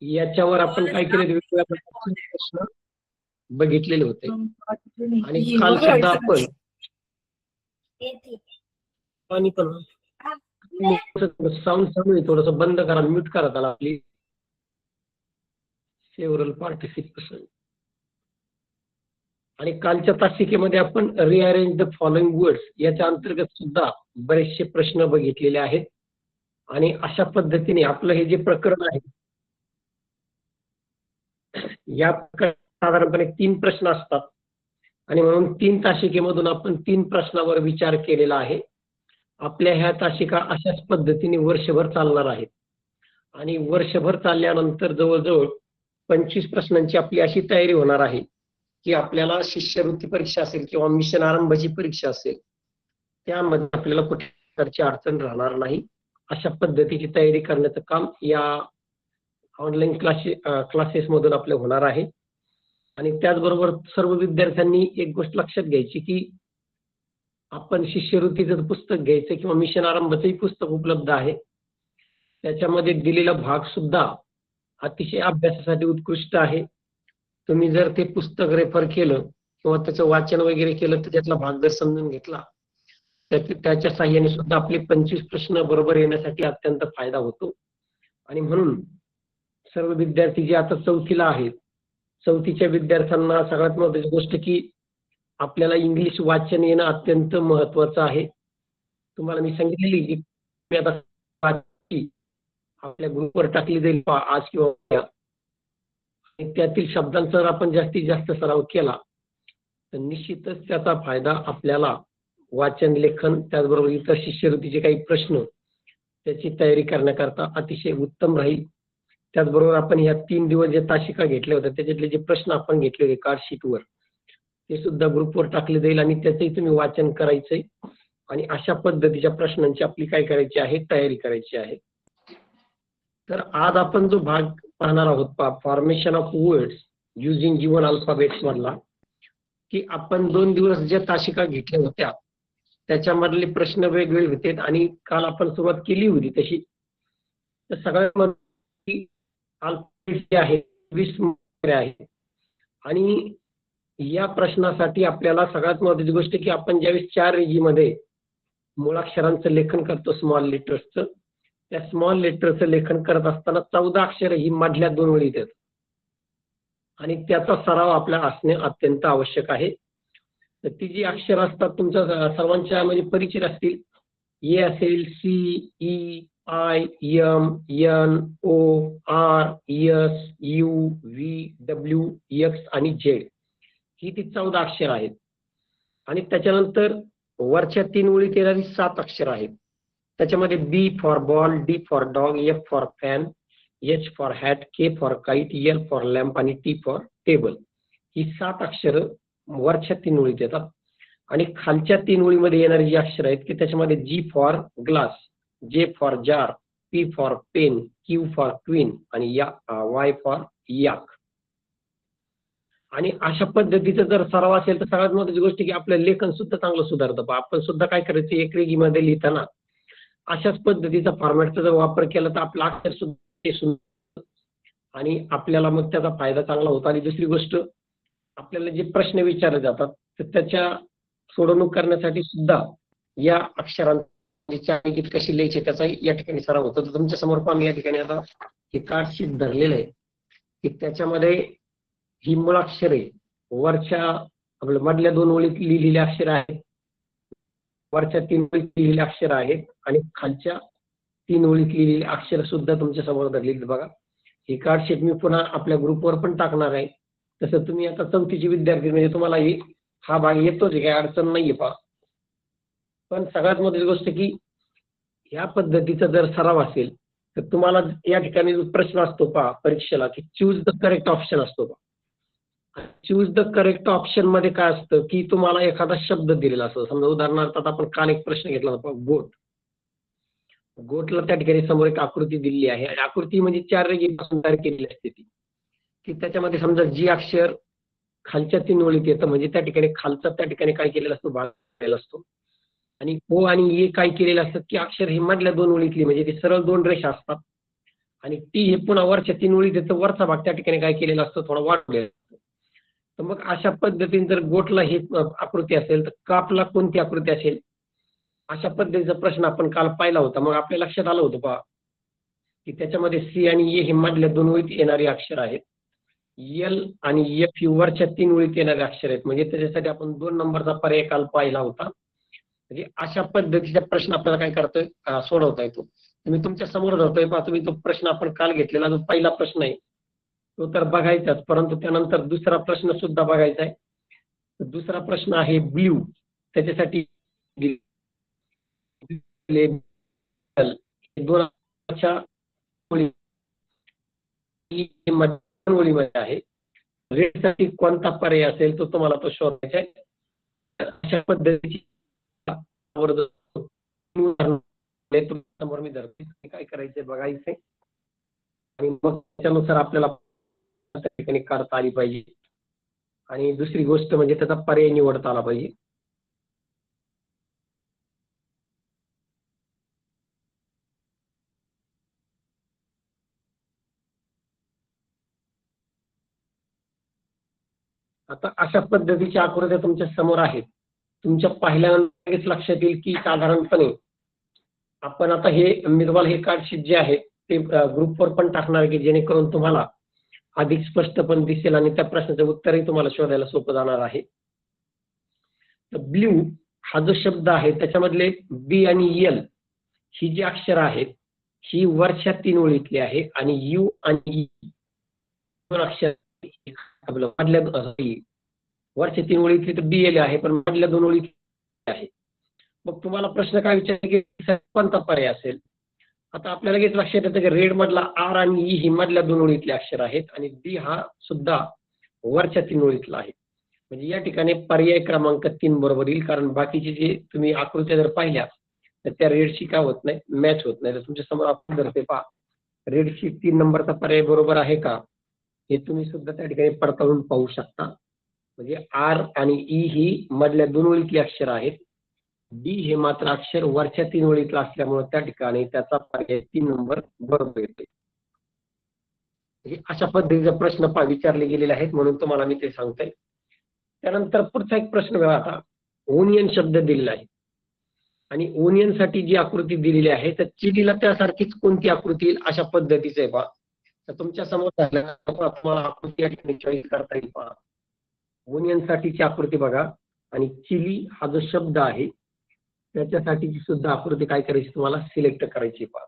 याच्यावर आपण काय केले, वेगवेगळ्या प्रकारचे प्रश्न बघितलेले होते. आणि काल सुद्धा आपण साऊंड चालू आहे, थोडस बंद करा, म्यूट करा त्याला प्लीज. Several participation. आणि कालच्या तासिकेमध्ये आपण रिअरेंज द फॉलोइंग वर्ड्स याच्या अंतर्गत सुद्धा बरेचसे प्रश्न बघितलेले आहेत. आणि अशा पद्धतीने आपलं हे जे प्रकरण आहे, या साधारणपणे 3 प्रश्न असतात. आणि म्हणून 3 तासिकेमधून आपण 3 प्रश्नावर विचार केलेला आहे. आपल्या ह्या तासिका अशाच पद्धतीने वर्षभर चालणार आहेत. आणि वर्षभर चालल्यानंतर जवळजवळ 25 प्रश्नांची आपली अशी तयारी होणार आहे की आपल्याला शिष्यवृत्ती परीक्षा असेल किंवा मिशन आरंभाची परीक्षा असेल, त्यामध्ये आपल्याला कुठल्या प्रकारची अडचण राहणार नाही. अशा पद्धतीची तयारी करण्याचं काम या ऑनलाईन क्लासेस मधून आपलं होणार आहे. आणि त्याचबरोबर सर्व विद्यार्थ्यांनी एक गोष्ट लक्षात घ्यायची की आपण शिष्यवृत्तीचं पुस्तक घ्यायचं किंवा मिशन आरंभाचंही पुस्तक उपलब्ध आहे. त्याच्यामध्ये दिलेला भाग सुद्धा अतिशय अभ्यासासाठी उत्कृष्ट आहे. तुम्ही जर ते पुस्तक रेफर केलं किंवा त्याचं वाचन वगैरे केलं तर त्यातला भाग जर समजून घेतला तर त्याच्या साह्याने सुद्धा आपले 25 प्रश्न बरोबर येण्यासाठी अत्यंत फायदा होतो. आणि म्हणून सर्व विद्यार्थी जे आता 4थीला आहेत, 4थीच्या विद्यार्थ्यांना सगळ्यात महत्त्वाची गोष्ट की आपल्याला इंग्लिश वाचन येणं अत्यंत महत्वाचं आहे. तुम्हाला मी सांगितलेली की आता आपल्या ग्रुपवर टाकली जाईल आज किंवा उद्या. आणि त्यातील शब्दांचा जर आपण जास्तीत जास्त सराव केला तर निश्चितच त्याचा फायदा आपल्याला वाचन, लेखन, त्याचबरोबर इतर शिष्यवृत्तीचे काही प्रश्न त्याची तयारी करण्याकरता अतिशय उत्तम राहील. त्याचबरोबर आपण ह्या 3 दिवस जे तासिका घेतल्या होत्या त्याच्यातले जे प्रश्न आपण घेतले होते कार्ड शीटवर, ते सुद्धा ग्रुपवर टाकले जाईल आणि त्याचंही तुम्ही वाचन करायचंय. आणि अशा पद्धतीच्या प्रश्नांची आपली काय करायची आहे, तयारी करायची आहे. तर आज आपण जो भाग पाहणार आहोत formation of words using given alphabets मधला, की आपण 2 दिवस ज्या तासिका घेतल्या होत्या त्याच्यामधले प्रश्न वेगवेगळे होते. आणि काल आपण सुरुवात केली होती तशी. तर सगळ्यात अल्फाबेट आहे 20 आहे. आणि या प्रश्नासाठी आपल्याला सगळ्यात महत्त्वाची गोष्ट की आपण ज्यावेळेस 4 रेजीमध्ये मुळाक्षरांचं लेखन करतो, स्मॉल लेटर्सचं, त्या स्मॉल लेटरचं लेखन करत असताना 14 अक्षर ही मधल्या 2 ओळीत आहेत. आणि त्याचा सराव आपल्याला असणे अत्यंत आवश्यक आहे. तर ती जी अक्षर असतात तुमच्या सर्वांच्या म्हणजे परिचित असतील. ए असेल, C, E, I, M, N, O, R, S, U, V, W, X आणि झेड ही ती 14 अक्षर आहेत. आणि त्याच्यानंतर वरच्या 3 ओळीत येणारी 7 अक्षर आहेत. त्याच्यामध्ये b for ball, d for dog, f for fan, h for hat, k for kite, l for lamp आणि टी फॉर टेबल ही 7 अक्षर वरच्या 3 ओळीत येतात. आणि खालच्या 3 ओळीमध्ये येणारी जी अक्षर आहेत की त्याच्यामध्ये g for glass, j for jar, p for pen, q for queen आणि वाय फॉर याक. आणि अशा पद्धतीचा जर सराव असेल तर सगळ्यात महत्त्वाची गोष्ट की आपलं लेखन सुद्धा चांगलं सुधारतं. आपण सुद्धा काय करायचं, एक रेगीमध्ये लिहिताना अशाच पद्धतीचा फॉर्मॅटचा जर वापर केला तर आपलं अक्षर सुद्धा आणि आपल्याला मग त्याचा फायदा चांगला होतो. आणि दुसरी गोष्ट, आपल्याला जे प्रश्न विचारले जातात तर त्याच्या सोडवणूक करण्यासाठी सुद्धा या अक्षरांची कशी लिहायची त्याचाही या ठिकाणी सराव होतो. तर तुमच्या समोर पण या ठिकाणी आता हे कार्ड शीट धरलेलं आहे की त्याच्यामध्ये ही मुळाक्षरे वरच्या आपल्या मधल्या 2 ओळीत लिहिलेली अक्षर आहेत, वरच्या 3 ओळीत लिहिलेली अक्षर आहेत आणि खालच्या 3 ओळीत लिहिलेली अक्षर सुद्धा तुमच्या समोर धरलेली. बघा, ही कार्ड शीट मी पुन्हा आपल्या ग्रुपवर पण टाकणार आहे. तसं तुम्ही आता 4थीचे विद्यार्थी म्हणजे तुम्हाला हा भाग येतोच, काही अडचण नाहीये पहा. पण सगळ्यात महत्त्वाची गोष्ट की या पद्धतीचा जर सराव असेल तर तुम्हाला या ठिकाणी जो प्रश्न असतो पहा परीक्षेला की चूज द करेक्ट ऑप्शन असतो पहा. चूज द करेक्ट ऑप्शन मध्ये काय असतं की तुम्हाला एखादा शब्द दिलेला असतो. समजा उदाहरणार्थ आता आपण काल एक प्रश्न घेतला होता गोट. गोटला त्या ठिकाणी समोर एक आकृती दिलेली आहे आणि आकृती म्हणजे 4 रेघीपासून तयार केलेली असते ती, की त्याच्यामध्ये समजा जी अक्षर खालच्या 3 ओळीत येतं म्हणजे त्या ठिकाणी खालचा त्या ठिकाणी काय केलेला असतो, भाग केलेला असतो. आणि ओ आणि ए काय केलेलं असतं की अक्षर ही मधल्या 2 ओळीतली म्हणजे ती सरळ 2 रेषा असतात आणि टी हे पुन्हा वरच्या 3 ओळीत येतं, वरचा भाग त्या ठिकाणी काय केलेला असतो, थोडा वाढलेला असतो. तर मग अशा पद्धतीने जर गोटला ही आकृती असेल तर कापला कोणती आकृती असेल, अशा पद्धतीचा प्रश्न आपण काल पाहिला होता. मग आपल्या लक्षात आलं होतं पहा की त्याच्यामध्ये सी आणि ए हे मधल्या 2 ओळीत येणारी अक्षर आहेत. एल आणि एफ ही वरच्या 3 ओळीत येणारे अक्षर आहेत. म्हणजे त्याच्यासाठी आपण 2 नंबरचा पर्याय काल पाहिला होता. म्हणजे अशा पद्धतीचा प्रश्न आपल्याला काय करतोय, सोडवता येतो. तुम्ही तुमच्या समोर धरतोय पहा, तुम्ही तो प्रश्न आपण काल घेतलेला जो पहिला प्रश्न आहे तो तर बघायचाच, परंतु त्यानंतर दुसरा प्रश्न सुद्धा बघायचा आहे. तर दुसरा प्रश्न आहे ब्ल्यू. त्याच्यासाठी दोन अक्षराच्या ओळी ओळीमध्ये आहे. रेडसाठी कोणता पर्याय असेल तो तुम्हाला तो शोधायचा आहे. अशा पद्धतीची समोर मी धरते, काय करायचंय बघायचंय आणि मग त्यानुसार आपल्याला त्या ठिकाणी काढता आली पाहिजे. आणि दुसरी गोष्ट म्हणजे त्याचा पर्याय निवडता आला पाहिजे. आता अशा पद्धतीच्या आकृत्या तुमच्या समोर आहेत. तुमच्या पहिल्यांदाच लक्षात येईल की साधारणपणे आपण आता हे मी तुम्हाला हे कार्डशीट जे आहे ते ग्रुपवर पण टाकणार आहे की जेणेकरून तुम्हाला अधिक स्पष्ट पण दिसेल आणि त्या प्रश्नाचं उत्तरही तुम्हाला शोधायला सोपं जाणार आहे. तर ब्ल्यू हा जो शब्द आहे त्याच्यामधले बी आणि एल ही जी अक्षर आहेत ही वरच्या 3 ओळीतली आहे आणि यू आणि ई दोन अक्षर आपलं मधल्या वरच्या 3 ओळीतली तर बी एल आहे पण मधल्या 2 ओळीत आहे. मग तुम्हाला प्रश्न काय विचारला की कोणता पर्याय असेल. आता आपल्याला लगेच लक्षात येतं की रेड मधला आर आणि ई ही मधल्या 2 ओळीतले अक्षर आहेत आणि डी हा सुद्धा वरच्या 3 ओळीतला आहे. म्हणजे या ठिकाणी पर्याय क्रमांक 3 बरोबर येईल, कारण बाकीचे जे तुम्ही आकृत्या जर पाहिल्या तर त्या रेडशी काय होत नाही, मॅच होत नाही. तर तुमच्या समोर आपण धरते पहा, रेडशी 3 नंबरचा पर्याय बरोबर आहे का हे तुम्ही सुद्धा त्या ठिकाणी पडताळून पाहू शकता. म्हणजे आर आणि ई ही मधल्या 2 ओळीतली अक्षर आहेत. डी हे मात्र अक्षर वरच्या 3 ओळीतलं असल्यामुळे त्या ठिकाणी त्याचा पर्याय 3 नंबर बरोबर येते. म्हणजे अशा पद्धतीचे प्रश्न विचारले गेलेले आहेत म्हणून तुम्हाला मी ते सांगतोय. त्यानंतर पुढचा एक प्रश्न बघा, आता ओनियन शब्द दिलेला आहे आणि ओनियन साठी जी आकृती दिलेली आहे तर चिलीला त्यासारखीच कोणती आकृती येईल अशा पद्धतीचं आहे पहा. तर तुमच्या समोर तुम्हाला आकृती या ठिकाणी चॉईस करता येईल पहा. ओनियन साठीची आकृती बघा आणि चिली हा जो शब्द आहे त्याच्यासाठीची सुद्धा आकृती काय करायची तुम्हाला सिलेक्ट करायची पहा.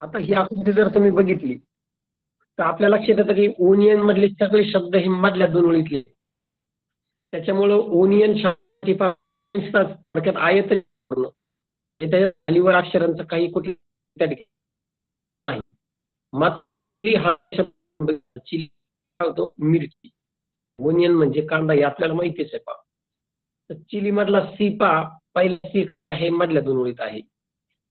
आता ही आकृती जर तुम्ही बघितली तर आपल्या लक्षात येतं की ओनियन मधले सगळे शब्द हे मधल्या 2 ओळीतले. त्याच्यामुळं ओनियन थोडक्यात आयत त्याच्या खालीवर अक्षरांचं काही कुठे त्या ठिकाणी नाही. मात्र हा शब्द चिली होतो मिरची. ओनियन म्हणजे कांदा हे आपल्याला माहितीच आहे पहा. तर चिली मधला सी पहा, पहिला सी आहे मधल्या 2 ओळीत आहे.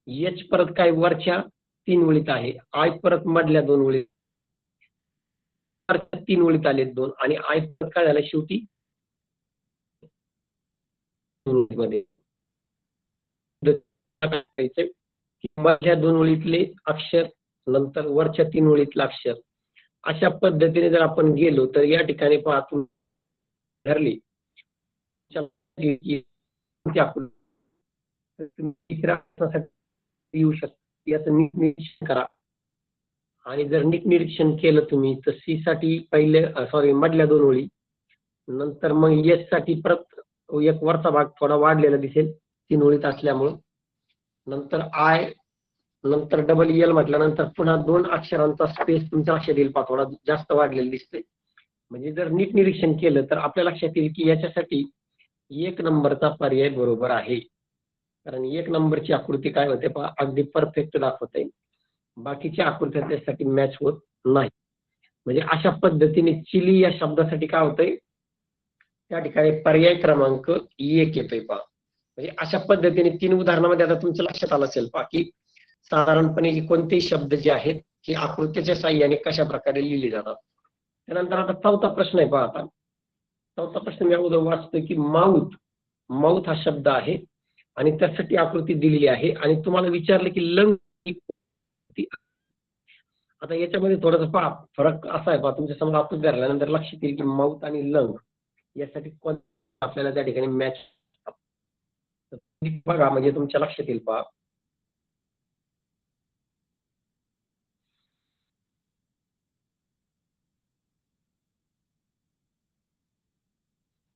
एच परत काय वरच्या 3 ओळीत आहे. आय परत मधल्या 2 ओळीत, 3 ओळीत आले 2 आणि आय परत काय झालं शेवटी मध्ये मधल्या 2 ओळीतले अक्षर नंतर वरच्या 3 ओळीतलं अक्षर अशा पद्धतीने जर आपण गेलो तर या ठिकाणी पाहतो धरली येऊ शकते याचं नीट निरीक्षण करा. आणि जर नीट निरीक्षण केलं तुम्ही तर सी साठी पहिले मधल्या 2 ओळी, नंतर मग एस साठी परत एक वरचा भाग थोडा वाढलेला दिसेल 3 ओळीत असल्यामुळं, नंतर आय, नंतर डबल एल म्हटल्यानंतर पुन्हा 2 अक्षरांचा स्पेस तुमच्या लक्षात येईल पहा थोडा जास्त वाढलेला दिसते. म्हणजे जर नीट निरीक्षण केलं तर आपल्या लक्षात येईल की याच्यासाठी 1 नंबरचा पर्याय बरोबर आहे. कारण 1 नंबरची आकृती काय होते पहा अगदी परफेक्ट दाखवते, बाकीच्या आकृत्या त्यासाठी मॅच होत नाही. म्हणजे अशा पद्धतीने चिली या शब्दासाठी काय होतंय त्या ठिकाणी पर्याय क्रमांक 1 येतोय पहा. म्हणजे अशा पद्धतीने 3 उदाहरणामध्ये आता तुमच्या लक्षात आलं असेल पहा की साधारणपणे कोणतेही शब्द जे आहेत ही आकृतीच्या साह्याने कशा प्रकारे लिहिली जातात. त्यानंतर आता चौथा प्रश्न आहे पहा. आता चौथा प्रश्न मी अगोदर वाचतोय की माऊथ, माऊथ हा शब्द आहे आणि त्यासाठी आकृती दिलेली आहे आणि तुम्हाला विचारलं की लंग आता याच्यामध्ये थोडासा पहा फरक असा आहे पहा, तुमच्या समोर आकृती धरल्यानंतर लक्षात येईल की माऊथ आणि लंग यासाठी कोण आपल्याला त्या ठिकाणी मॅच बघा, म्हणजे तुमच्या लक्षात येईल पहा.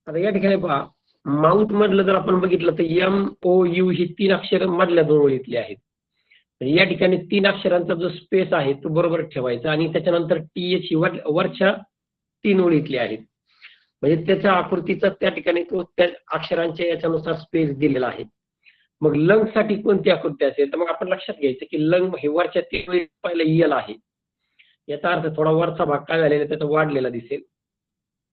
आता या ठिकाणी पहा, माऊथ मधलं जर आपण बघितलं तर MOU ही 3 अक्षर मधल्या 2 ओळीतली आहेत. या ठिकाणी 3 अक्षरांचा जो स्पेस आहे तो बरोबर ठेवायचा आणि त्याच्यानंतर TH ही वरच्या 3 ओळीतली आहेत. म्हणजे त्याच्या आकृतीचा त्या ठिकाणी तो त्या अक्षरांच्या याच्यानुसार स्पेस दिलेला आहे. मग लंग साठी कोणती आकृती असेल तर मग आपण लक्षात घ्यायचं की लंग हे वरच्या 3 ओळीत पहिलं यल आहे. याचा अर्थ थोडा वरचा भाग काय झालेला त्याचा वाढलेला दिसेल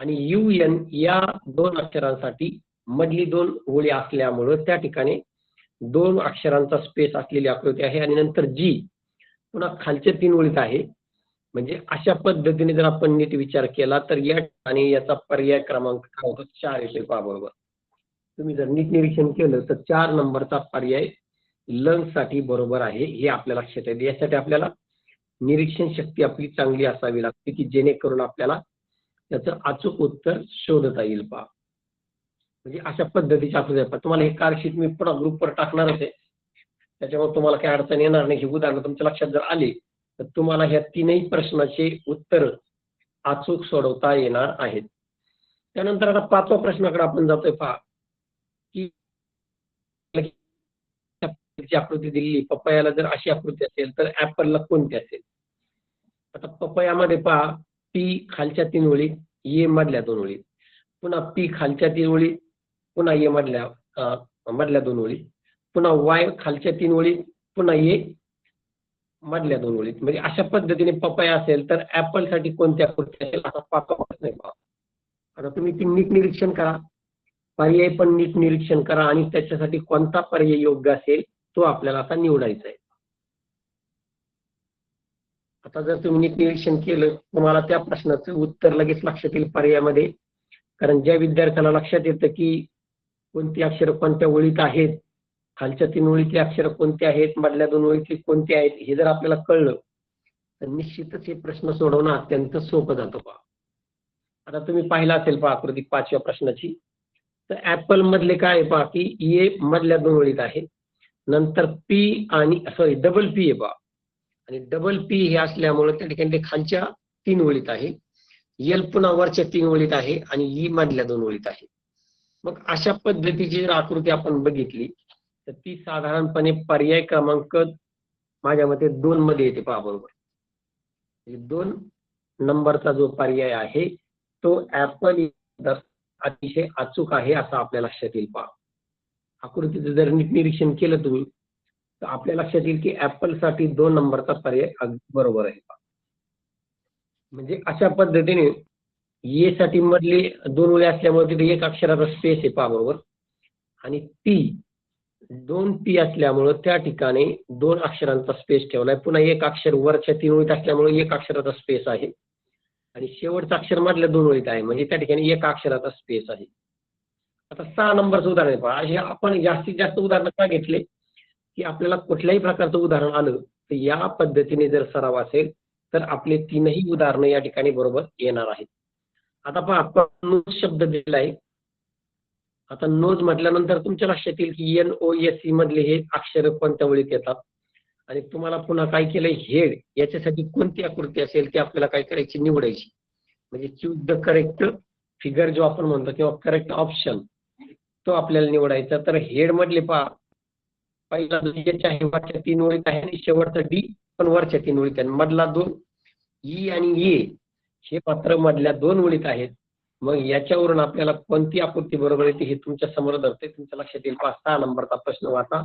आणि UN या 2 अक्षरांसाठी मधली 2 ओळी असल्यामुळं त्या ठिकाणी 2 अक्षरांचा स्पेस असलेली आकृती आहे आणि नंतर G पुन्हा खालच्या 3 ओळीत आहे. म्हणजे अशा पद्धतीने जर आपण नीट विचार केला तर या ठिकाणी याचा पर्याय क्रमांक काय होतो 4 येतोय पहा बरोबर. तुम्ही जर नीट निरीक्षण केलं तर 4 नंबरचा पर्याय लंग साठी बरोबर आहे हे आपल्या लक्षात येते. यासाठी आपल्याला निरीक्षण शक्ती आपली चांगली असावी लागते की जेणेकरून आपल्याला त्याचं अचूक उत्तर शोधता येईल पहा. म्हणजे अशा पद्धतीची आकृती आहे. तुम्हाला हे कार्डशीट मी पुन्हा ग्रुपवर टाकणारच आहे. त्याच्यामुळे तुम्हाला काही अडचण येणार नाही. ही उदाहरणं तुमच्या लक्षात जर आली तर तुम्हाला ह्या 3ही प्रश्नाचे उत्तर अचूक सोडवता येणार आहेत. त्यानंतर आता 5व्या प्रश्नाकडे आपण जातोय पहा की आकृती दिलेली पपयाला जर अशी आकृती असेल तर ऍपलला कोणती असेल. आता पपयामध्ये पहा P खालच्या 3 ओळीत, ए मधल्या 2 ओळीत, पुन्हा P खालच्या 3 ओळीत, पुन्हा ए मधल्या 2 ओळीत, पुन्हा Y खालच्या 3 ओळीत, पुन्हा ए मधल्या 2 ओळीत. म्हणजे अशा पद्धतीने पपया असेल तर ऍपल साठी कोणती आकृती असेल असा 5वा प्रश्न आहे पहा. आता तुम्ही ती नीट निरीक्षण करा, पर्याय पण नीट निरीक्षण करा आणि त्याच्यासाठी कोणता पर्याय योग्य असेल तो आपल्याला आता निवडायचा आहे. आता जर तुम्ही नीट निरीक्षण केलं तुम्हाला त्या प्रश्नाचं उत्तर लगेच लक्षात येईल पर्यायामध्ये. कारण ज्या विद्यार्थ्याला लक्षात येतं की कोणती अक्षरं कोणत्या ओळीत आहेत, खालच्या 3 ओळीतली अक्षरं कोणती आहेत, मधल्या 2 ओळीतली कोणती आहेत, हे जर आपल्याला कळलं तर निश्चितच हे प्रश्न सोडवणं अत्यंत सोपं जातं पहा. आता तुम्ही पाहिला असेल पहा आकृती 5व्या प्रश्नाची. तर ऍपल मधले काय आहे पहा की ए मधल्या 2 ओळीत आहे, नंतर P आणि सॉरी डबल P आहे पहा आणि डबल P हे असल्यामुळे त्या ठिकाणी ते खालच्या 3 ओळीत आहे, यल पुन्हा वरच्या 3 ओळीत आहे आणि ई मधल्या 2 ओळीत आहे. मग अशा पद्धतीची जर आकृती आपण बघितली तर ती साधारणपणे पर्याय क्रमांक माझ्या मते 2 मध्ये येते पहा बरोबर. 2 नंबरचा जो पर्याय आहे तो ऍपल अतिशय अचूक आहे असं आपल्या लक्षात येईल पहा. आकृतीचं जर नीट निरीक्षण केलं तुम्ही तर आपल्या लक्षात येईल की ऍपल साठी 2 नंबरचा पर्याय अगदी बरोबर आहे पहा. म्हणजे अशा पद्धतीने ए साठी मधली 2 ओळी असल्यामुळे तिथे एक अक्षराचा स्पेस आहे पहा बरोबर आणि P 2 P असल्यामुळं त्या ठिकाणी 2 अक्षरांचा स्पेस ठेवलाय. पुन्हा एक अक्षर वरच्या 3 ओळीत असल्यामुळे एक अक्षराचा स्पेस आहे आणि शेवटचं अक्षर मधल्या 2 ओळीत आहे म्हणजे त्या ठिकाणी एक अक्षराचा स्पेस आहे. आता 6 नंबरचं उदाहरण आहे पहा. हे आपण जास्तीत जास्त उदाहरणं का घेतले की आपल्याला कुठल्याही प्रकारचं उदाहरण आलं तर या पद्धतीने जर सराव असेल तर आपले 3ही उदाहरणं या ठिकाणी बरोबर येणार आहेत. आता पहा आपण नोज शब्द दिलाय. आता नोज म्हटल्यानंतर तुमच्या लक्षात येईल की NOSE मधले हे अक्षर कोणत्या ओळीत येतात आणि तुम्हाला पुन्हा काय केलंय हेड याच्यासाठी कोणती आकृती असेल ती आपल्याला काय करायची निवडायची. म्हणजे चूज द करेक्ट फिगर जो आपण म्हणतो किंवा करेक्ट ऑप्शन तो आपल्याला निवडायचा. तर हेड मधले पहा पहिला H आहे वरच्या 3 ओळीत आहे आणि शेवटचा D पण वरच्या 3 ओळीत आहे. मधला 2 E आणि A हे मात्र मधल्या 2 ओळीत आहेत. मग याच्यावरून आपल्याला कोणती आकृती बरोबर येते हे तुमच्या समोर धरते. तुमच्या लक्षात येईल 6 नंबरचा प्रश्न वाचा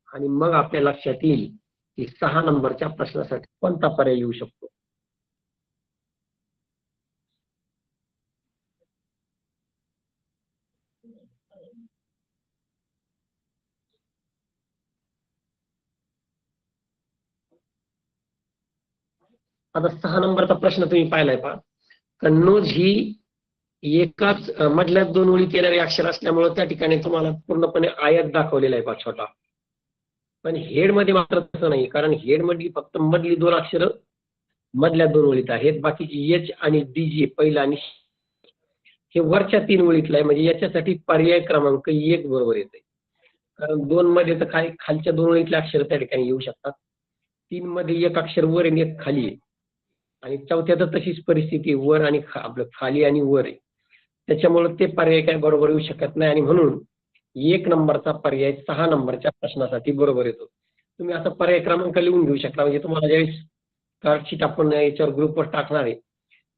आणि मग आपल्या लक्षात येईल की 6 नंबरच्या प्रश्नासाठी कोणता पर्याय येऊ शकतो. आता 6 नंबरचा प्रश्न तुम्ही पाहिलाय पहा. कन्नौज ही एकाच मधल्या 2 ओळीत येणारे अक्षर असल्यामुळे त्या ठिकाणी तुम्हाला पूर्णपणे आयत दाखवलेला आहे पहा छोटा. पण हेड मध्ये मात्र तसं नाही, कारण हेड मध्ये फक्त मधली 2 अक्षर मधल्या 2 ओळीत आहेत. बाकीची एच आणि डी जी पहिला आणि हे वरच्या 3 ओळीतला आहे. म्हणजे याच्यासाठी पर्याय क्रमांक 1 बरोबर येते. कारण 2 मध्ये तर खालच्या 2 ओळीतले अक्षर त्या ठिकाणी येऊ शकतात. 3 मध्ये 1 अक्षर वर आणि 1 खाली आहे. आणि चौथ्यात तशीच परिस्थिती वर आणि आपलं खाली आणि वर आहे. त्याच्यामुळे ते पर्याय काय बरोबर येऊ शकत नाही आणि म्हणून 1 नंबरचा पर्याय 6 नंबरच्या प्रश्नासाठी बरोबर येतो. तुम्ही असा पर्याय क्रमांक लिहून घेऊ शकता. म्हणजे तुम्हाला ज्यावेळेस कार्डशीट आपण याच्यावर ग्रुपवर टाकणार आहे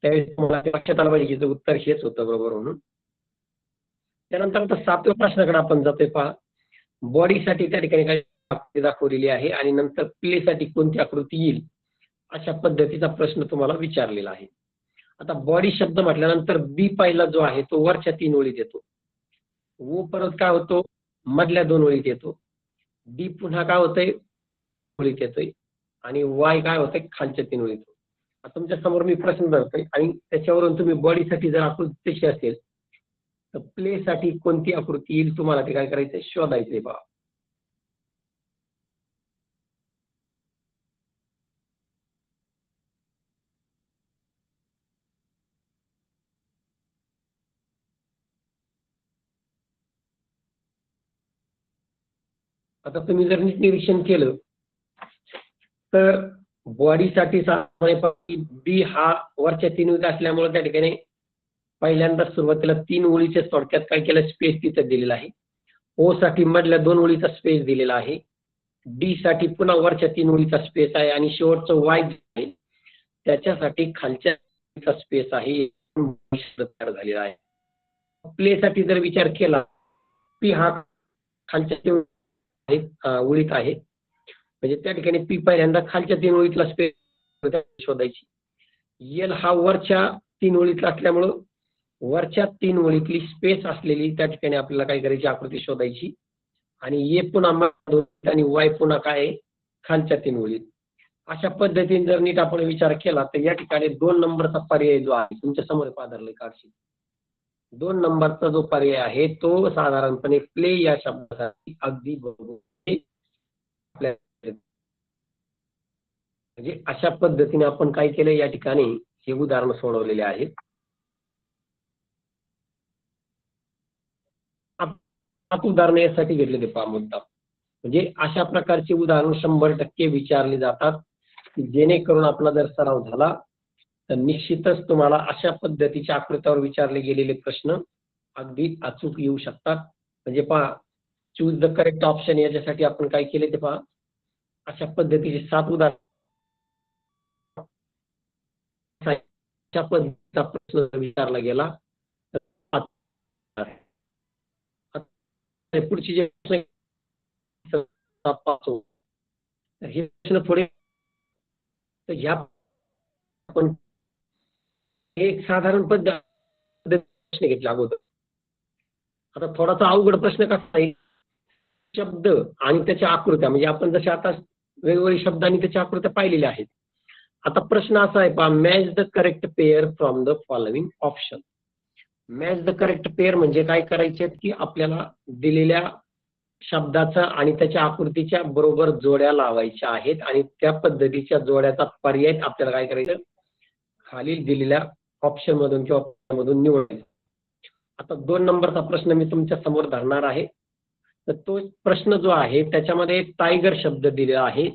त्यावेळेस तुम्हाला ते लक्षात आलं पाहिजे की उत्तर हेच होतं बरोबर म्हणून. त्यानंतर आता 7व्या प्रश्नाकडे आपण जातोय पहा. बॉडीसाठी त्या ठिकाणी काही आकृती दाखवलेली आहे आणि नंतर प्लेसाठी कोणती आकृती येईल अशा पद्धतीचा प्रश्न तुम्हाला विचारलेला आहे. आता बॉडी शब्द म्हटल्यानंतर बी पहिला जो आहे तो वरच्या 3 ओळीत येतो. वो परत काय होतो मधल्या 2 ओळीत येतो. डी पुन्हा काय होतंय ओळीत येतोय आणि वाय काय होतंय खालच्या 3 ओळीत. आता तुमच्या समोर मी प्रश्न धरतोय आणि त्याच्यावरून तुम्ही बॉडीसाठी जर आकृती तशी असेल तर प्लेसाठी कोणती आकृती येईल तुम्हाला ते काय करायचंय शोधायचंय बघा. आता तुम्ही जर नीट निरीक्षण केलं तर बॉडीसाठी सामान्यपणे बी हा वरच्या 3 ओळीत असल्यामुळे त्या ठिकाणी पहिल्यांदा सुरुवातीला 3 ओळीच्या थोडक्यात काय केलं स्पेस तिथं दिलेला आहे. ओ साठी मधल्या 2 ओळीचा स्पेस दिलेला आहे. डी साठी पुन्हा वरच्या 3 ओळीचा स्पेस आहे आणि शेवटचं वाय आहे त्याच्यासाठी खालच्या स्पेस आहे तयार झालेला आहे. प्ले साठी जर विचार केला पी हा खालच्या ओळीत आहे म्हणजे त्या ठिकाणी पी पहिल्यांदा खालच्या 3 ओळीतला स्पेस शोधायची. एल हा वरच्या 3 ओळीतला असल्यामुळं वरच्या 3 ओळीतली स्पेस असलेली त्या ठिकाणी आपल्याला काय करायची आकृती शोधायची आणि ए पुन्हा आणि वाय पुन्हा काय खालच्या 3 ओळीत. अशा पद्धतीने जर नीट आपण विचार केला तर या ठिकाणी 2 नंबरचा पर्याय जो आहे तुमच्या समोर पादरले काढशी 2 नंबरचा जो पर्याय आहे तो साधारणपणे प्ले या शब्दासाठी अगदी बरोबर म्हणजे अशा पद्धतीने आपण काय केलं या ठिकाणी हे उदाहरण सोडवलेले आहेत. 7 उदाहरणं यासाठी घेतलेले पहा मुद्दा म्हणजे अशा प्रकारची उदाहरण 100% विचारली जातात की जेणेकरून आपला जर सराव झाला तर निश्चितच तुम्हाला अशा पद्धतीच्या आकृत्यावर विचारले गेलेले प्रश्न अगदी अचूक येऊ शकतात. म्हणजे पहा चूज द करेक्ट ऑप्शन याच्यासाठी आपण काय केले ते पहा अशा पद्धतीचे 7 उदाहरण अशा पद्धतीचा प्रश्न विचारला गेला तर पुढची जे हे प्रश्न थोडे तर ह्या आपण एक साधारण पद्धत प्रश्न घेतला अगोदर. आता थोडासा अवघड प्रश्न कसा आहे शब्द आणि त्याच्या आकृत्या म्हणजे आपण जसे आता वेगवेगळे शब्द आणि त्याच्या आकृत्या पाहिलेल्या आहेत. आता प्रश्न असा आहे पहा match the correct pair from the following option. Match the correct pair म्हणजे काय करायचे की आपल्याला दिलेल्या शब्दाचा आणि त्याच्या आकृतीच्या बरोबर जोड्या लावायच्या आहेत आणि त्या पद्धतीच्या जोड्याचा पर्याय आपल्याला काय करायचं खालील दिलेल्या ऑप्शन मधून किंवा मधून निवडायचा. आता 2 नंबरचा प्रश्न मी तुमच्या समोर धरणार आहे. तर तो प्रश्न जो आहे त्याच्यामध्ये टायगर शब्द दिलेला आहे.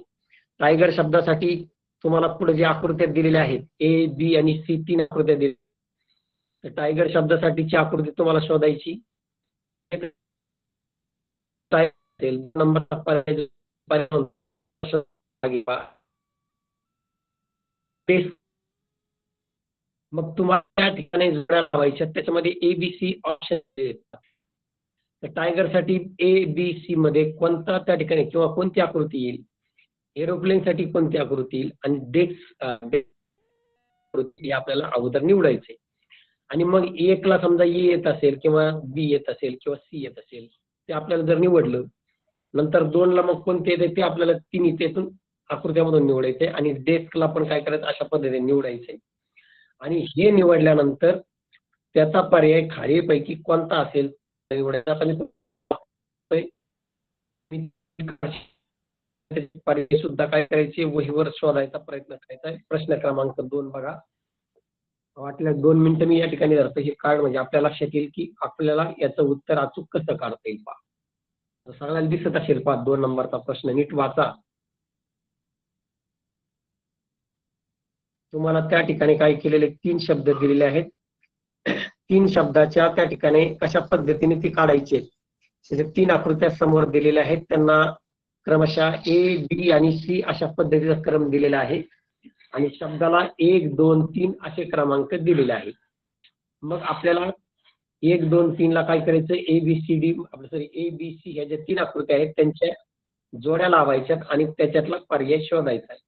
टायगर शब्दासाठी तुम्हाला पुढे जे आकृत्या दिलेल्या आहेत ए बी आणि सी 3 आकृत्या दिलेल्या. तर टायगर शब्दासाठीची आकृती तुम्हाला शोधायची. नंबरचा मग तुम्हाला त्या ठिकाणी जोड्या लावायच्या त्याच्यामध्ये एबीसी ऑप्शन येतात. तर टायगर साठी ए बी सी मध्ये कोणता त्या ठिकाणी किंवा कोणती आकृती येईल एरोप्लेन साठी कोणती आकृती येईल आणि आकृती आपल्याला अगोदर निवडायचे आणि मग एकला समजा ए येत असेल किंवा बी येत असेल किंवा सी येत असेल ते आपल्याला जर निवडलं नंतर 2ला मग कोणते येते ते आपल्याला 3 इथून आकृत्यामधून निवडायचे आणि डेस्कला पण काय करायचं अशा पद्धतीने निवडायचे आणि हे निवडल्यानंतर त्याचा पर्याय खालीलपैकी कोणता असेल निवडायचा. आता पर्याय सुद्धा काय करायचे वहीवर शोधायचा प्रयत्न करायचा. प्रश्न क्रमांक 2 बघा. वाटल्यास 2 मिनिटं मी या ठिकाणी धरतो हे कार्ड म्हणजे आपल्या लक्षात येईल की आपल्याला याचं उत्तर अचूक कसं काढता येईल पहा. सगळ्याला दिसत असेल पहा 2 नंबरचा प्रश्न नीट वाचा. तुम्हाला त्या ठिकाणी काय केलेले 3 शब्द दिलेले आहेत. 3 शब्दाच्या त्या ठिकाणी कशा पद्धतीने ती काढायचे 3 आकृत्या समोर दिलेल्या आहेत. त्यांना क्रमशः ए, बी आणि सी अशा पद्धतीचा क्रम दिलेला आहे आणि शब्दाला 1, 2, 3 असे क्रमांक दिलेले आहेत. मग आपल्याला 1, 2, 3 ला काय करायचं ABCD सॉरी ABC ह्या ज्या 3 आकृत्या आहेत त्यांच्या जोड्या लावायच्यात आणि त्याच्यातला पर्याय शोधायचा आहे.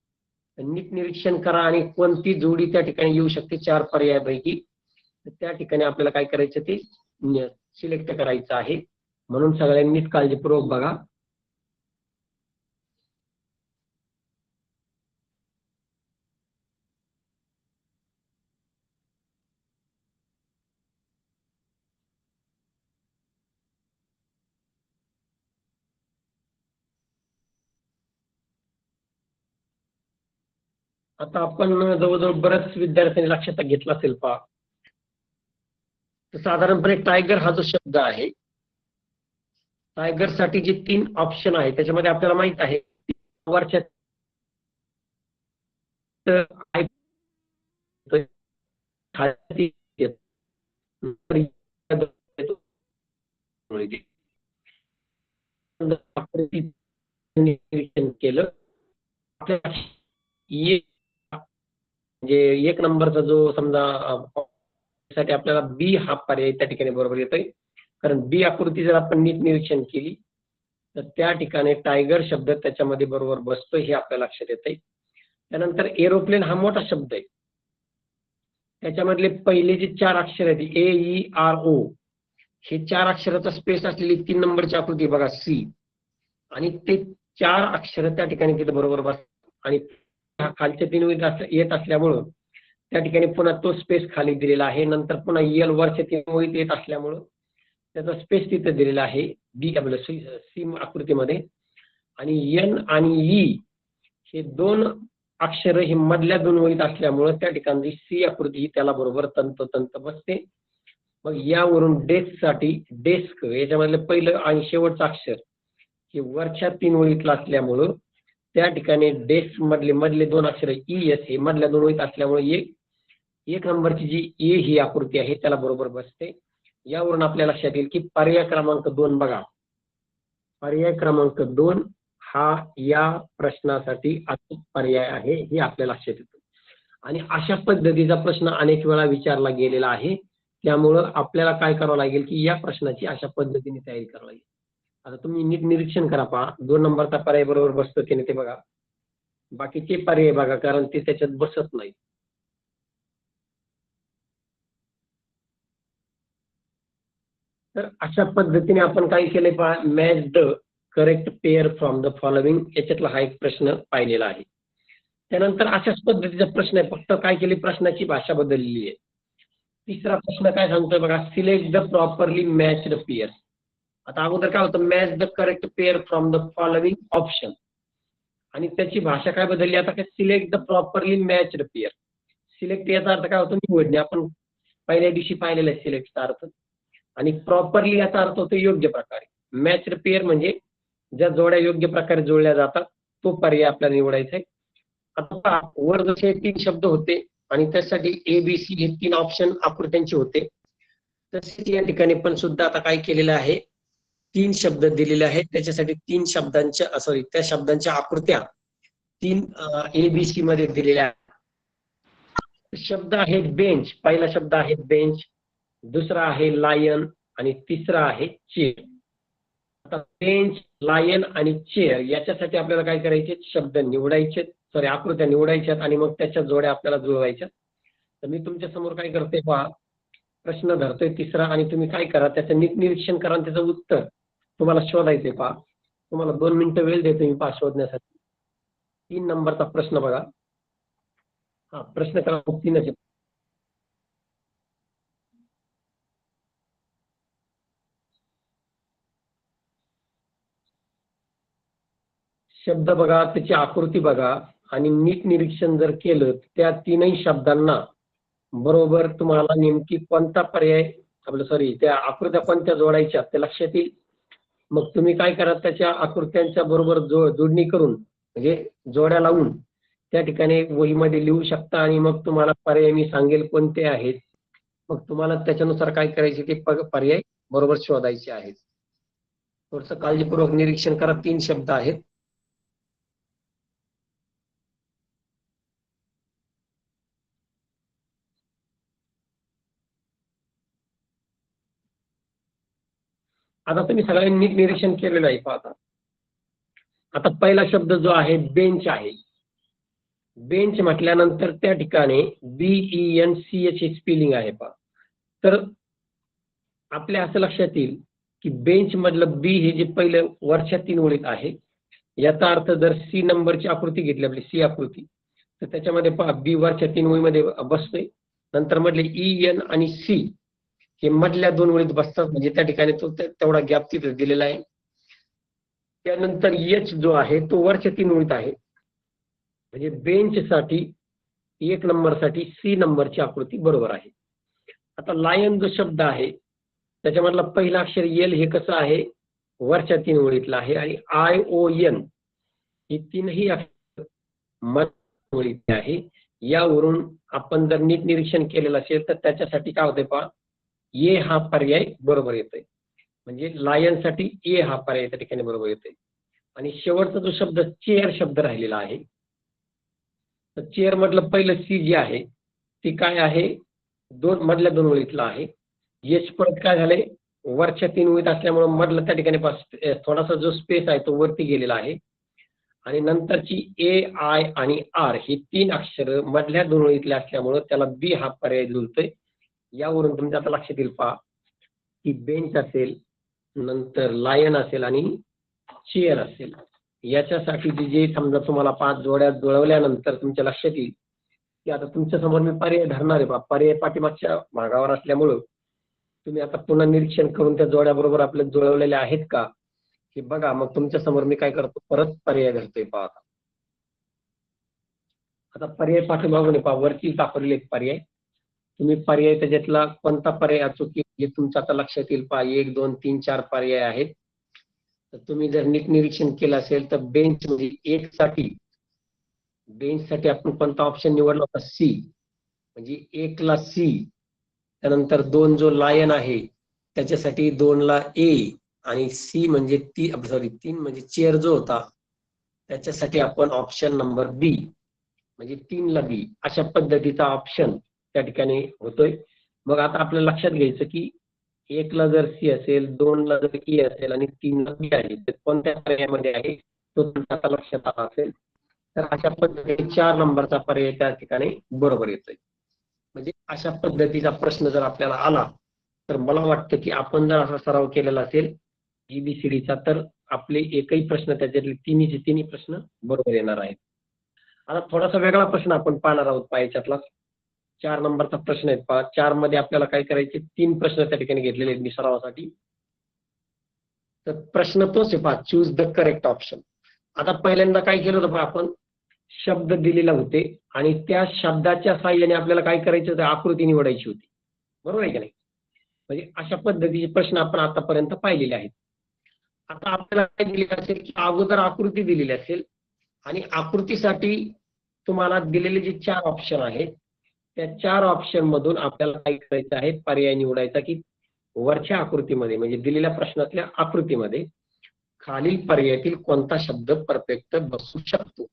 नीट निरीक्षण करा आणि कोणती जोडी त्या ठिकाणी येऊ शकते 4 पर्यायापैकी त्या ठिकाणी आपल्याला काय करायचं ते सिलेक्ट करायचं आहे. म्हणून सगळ्यांनी नीट काळजीपूर्वक बघा. आता आपण जवळजवळ बऱ्याच विद्यार्थ्यांनी लक्षात घेतला असेल पहा. तर साधारणपणे टायगर हा जो शब्द आहे टायगर साठी जे 3 ऑप्शन आहे त्याच्यामध्ये आपल्याला माहित आहे वरच्या निरीक्षण केलं म्हणजे 1 नंबरचा जो समजा साठी आपल्याला बी हा पर्याय त्या ठिकाणी बरोबर येतोय. कारण बी आकृती जर आपण नीट निरीक्षण केली तर त्या ठिकाणी टायगर शब्द त्याच्यामध्ये बरोबर बसतोय हे आपल्या लक्षात येतंय. त्यानंतर एरोप्लेन हा मोठा शब्द आहे. त्याच्यामधले पहिले जे 4 अक्षर आहेत AERO हे 4 अक्षराचा स्पेस असलेली 3 नंबरची आकृती बघा सी आणि ते 4 अक्षर त्या ठिकाणी तिथे बरोबर बसतात आणि खालच्या 3 येत असल्यामुळं त्या ठिकाणी पुन्हा तो स्पेस खाली दिलेला आहे. नंतर पुन्हा एल वरच्या 3 ओळीत येत असल्यामुळं त्याचा स्पेस तिथे दिलेला आहे बी सी आकृतीमध्ये आणि एन आणि ई हे 2 अक्षर हे मधल्या 2 ओळीत असल्यामुळं त्या ठिकाणी सी आकृती त्याला बरोबर तंतोतंत बसते. मग यावरून डेस्क साठी डेस्क याच्यामधलं पहिलं आणि शेवटचं अक्षर हे वरच्या 3 ओळीतलं असल्यामुळं त्या ठिकाणी डेस्क मधले 2 अक्षर ES हे मधल्या 2 ओळीत असल्यामुळे 1 नंबरची जी ए ही आकृती आहे त्याला बरोबर बसते. यावरून आपल्या लक्षात येईल की पर्याय क्रमांक 2 बघा. पर्याय क्रमांक 2 हा या प्रश्नासाठी अचूक पर्याय आहे हे आपल्या लक्षात येतं. आणि अशा पद्धतीचा प्रश्न अनेक वेळा विचारला गेलेला आहे. त्यामुळं आपल्याला काय करावं लागेल की या प्रश्नाची अशा पद्धतीने तयारी करावी लागेल. आता तुम्ही नीट निरीक्षण करा पहा 2 नंबरचा पर्याय बरोबर बसतो की नाही ते बघा. बाकीचे पर्याय बघा कारण ते त्याच्यात बसत नाही. तर अशा पद्धतीने आपण काय केलंय पहा match the correct pair from the following याच्यातला हा एक प्रश्न पाहिलेला आहे. त्यानंतर अशाच पद्धतीचा प्रश्न आहे फक्त काय केली प्रश्नाची भाषा बदललेली आहे. तिसरा प्रश्न काय सांगतोय बघा select the properly matched pair. आता अगोदर काय होतं match the correct pair from the following option आणि त्याची भाषा काय बदलली आता काय select the properly matched pair. Select याचा अर्थ काय होतो निवडणे आपण पहिल्या दिवशी पाहिलेला आहे सिलेक्टचा अर्थ आणि प्रॉपरली याचा अर्थ होतो योग्य प्रकारे. मॅच्ड पेअर म्हणजे ज्या जोड्या योग्य प्रकारे जोडल्या जातात तो पर्याय आपल्याला निवडायचा आहे. आता वर जसे 3 शब्द होते आणि त्यासाठी ABC हे 3 ऑप्शन आकृत्यांचे होते तसेच या ठिकाणी पण सुद्धा आता काय केलेलं आहे 3 शब्द दिलेले आहेत त्याच्यासाठी 3 शब्दांच्या सॉरी त्या शब्दांच्या आकृत्या 3 ABC मध्ये दिलेल्या आहेत. शब्द आहे बेंच. पहिला शब्द आहे बेंच, दुसरा आहे लायन आणि तिसरा आहे चेअर. आता बेंच, लायन आणि चेअर याच्यासाठी आपल्याला काय करायचे शब्द निवडायचे सॉरी आकृत्या निवडायच्यात आणि मग त्याच्या जोड्या आपल्याला जुळवायच्या. तर मी तुमच्या समोर काय करते पहा प्रश्न धरतोय तिसरा आणि तुम्ही काय करा त्याचं नीट निरीक्षण करा आणि त्याचं उत्तर तुम्हाला शोधायचंय पहा. तुम्हाला 2 मिनिटं वेळ देतो मी पहा शोधण्यासाठी. 3 नंबरचा प्रश्न बघा. हा प्रश्न क्रमांक 3 आहे. शब्द बघा, त्याची आकृती बघा आणि नीट निरीक्षण जर केलं त्या तीनही शब्दांना बरोबर तुम्हाला नेमकी कोणता पर्याय आपलं सॉरी त्या आकृत्या कोणत्या जोडायच्या ते लक्षात येईल. मग तुम्ही काय करा, त्याच्या आकृत्यांच्या बरोबर जोडणी करून म्हणजे जोड्या लावून त्या ठिकाणी वहीमध्ये लिहू शकता आणि मग तुम्हाला पर्याय मी सांगेल कोणते आहेत. मग तुम्हाला त्याच्यानुसार काय करायचे ते पर्याय बरोबर शोधायचे आहेत. थोडस काळजीपूर्वक निरीक्षण करा. 3 शब्द आहेत. आता तुम्ही सगळ्यांनी नीट निरीक्षण केलेलं आहे. पाहता आता पहिला शब्द जो आहे बेंच आहे. बेंच म्हटल्यानंतर त्या ठिकाणी BENCH हे स्पेलिंग आहे. पहा तर आपल्या असं लक्षात येईल की बेंच मधलं बी हे जे पहिलं वरच्या 3 ओळीत आहे, याचा अर्थ जर सी नंबरची आकृती घेतली आपली सी आकृती, तर त्याच्यामध्ये पहा बी वरच्या 3 ओळीमध्ये बसतोय. नंतर मधले EN आणि सी हे मधल्या 2 ओळीत बसतात, म्हणजे त्या ठिकाणी तो तेवढा गॅप तिथे दिलेला आहे. त्यानंतर एच जो आहे तो वरच्या 3 ओळीत आहे, म्हणजे बेंचसाठी 1 नंबरसाठी सी नंबरची आकृती बरोबर आहे. आता लायन जो शब्द आहे त्याच्यामधला पहिला अक्षर एल हे कसं आहे, वरच्या 3 ओळीतला आहे आणि ION ही तीनही अक्षर मध्य ओळीतले आहे. यावरून आपण जर नीट निरीक्षण केलेलं असेल तर त्याच्यासाठी काय होतंय पहा, ए हा पर्याय बरोबर येतोय. म्हणजे लायनसाठी ए हा पर्याय त्या ठिकाणी बरोबर येतोय. आणि शेवटचा जो शब्द चेअर शब्द राहिलेला आहे, तर चेअर मधलं पहिलं सी जे आहे ती काय आहे, मधल्या 2 ओळीतला आहे. एच परत काय झालंय, वरच्या 3 ओळीत असल्यामुळे मधलं त्या ठिकाणी थोडासा जो स्पेस आहे तो वरती गेलेला आहे. आणि नंतरची AI आणि R ही 3 अक्षर मधल्या 2 ओळीतल्या असल्यामुळे त्याला बी हा पर्याय जुळतोय. यावरून तुमच्या आता लक्षात येईल पहा की बेंच असेल, नंतर लायन असेल आणि चेअर असेल. याच्यासाठी जे समजा तुम्हाला 5 जोड्या जुळवल्यानंतर तुमच्या लक्षात येईल की आता तुमच्या समोर मी पर्याय धरणार आहे. पर्याय पाठीमागच्या भागावर असल्यामुळं तुम्ही आता पुन्हा निरीक्षण करून त्या जोड्या बरोबर आपल्या जुळवलेल्या आहेत का हे बघा. मग तुमच्या समोर मी काय करतो, परत पर्याय धरतोय. पहा आता पर्याय पाठीमागून पहा वरती सापडले एक पर्याय. तुम्ही पर्याय त्याच्यातला कोणता पर्याय अचूक हे तुमचं आता लक्षात येईल. पहा 1 2 3 4 पर्याय आहेत. तर तुम्ही जर नीट निरीक्षण केलं असेल तर बेंच म्हणजे बेंचसाठी आपण कोणता ऑप्शन निवडला होता, सी. म्हणजे 1 ला सी, त्यानंतर 2 जो लायन आहे त्याच्यासाठी 2 ला ए आणि सी म्हणजे 3 म्हणजे चेअर जो होता त्याच्यासाठी आपण ऑप्शन नंबर बी म्हणजे 3 ला बी अशा पद्धतीचा ऑप्शन त्या ठिकाणी होतोय. मग आता आपल्याला लक्षात घ्यायचं की 1 ला जर सी असेल, 2 ला जर ए असेल आणि 3 ला बी आहे, तर कोणत्या पर्यायामध्ये आहे तो तुमच्या आता लक्षात आला असेल. तर अशा पद्धतीने 4 नंबरचा पर्याय त्या ठिकाणी बरोबर येतोय. म्हणजे अशा पद्धतीचा प्रश्न जर आपल्याला आला तर मला वाटतं की आपण जर असा सराव केलेला असेल ABCDचा तर आपले एकही प्रश्न त्याच्यातले तिन्ही प्रश्न बरोबर येणार आहेत. आता थोडासा वेगळा प्रश्न आपण पाहणार आहोत. पायाच्यातला 4 नंबरचा प्रश्न आहे. पहा 4 मध्ये आपल्याला काय करायचे, 3 प्रश्न त्या ठिकाणी घेतलेले आहेत मी सरावासाठी. तर प्रश्न तोच आहे, पहा चूज द करेक्ट ऑप्शन. आता पहिल्यांदा काय केलं होतं, आपण शब्द दिलेला होते आणि त्या शब्दाच्या साहाय्याने आपल्याला काय करायचं होतं, आकृती निवडायची होती. बरोबर आहे की नाही. म्हणजे अशा पद्धतीचे प्रश्न आपण आतापर्यंत पाहिलेले आहेत. आता आपल्याला काय दिलेलं असेल की अगोदर आकृती दिलेली असेल आणि आकृतीसाठी तुम्हाला दिलेले जे 4 ऑप्शन आहेत त्या 4 ऑप्शन मधून आपल्याला काय करायचं आहे, पर्याय निवडायचा की वरच्या आकृतीमध्ये म्हणजे दिलेल्या प्रश्नातल्या आकृतीमध्ये खालील पर्यायातील कोणता शब्द परफेक्ट बसू शकतो.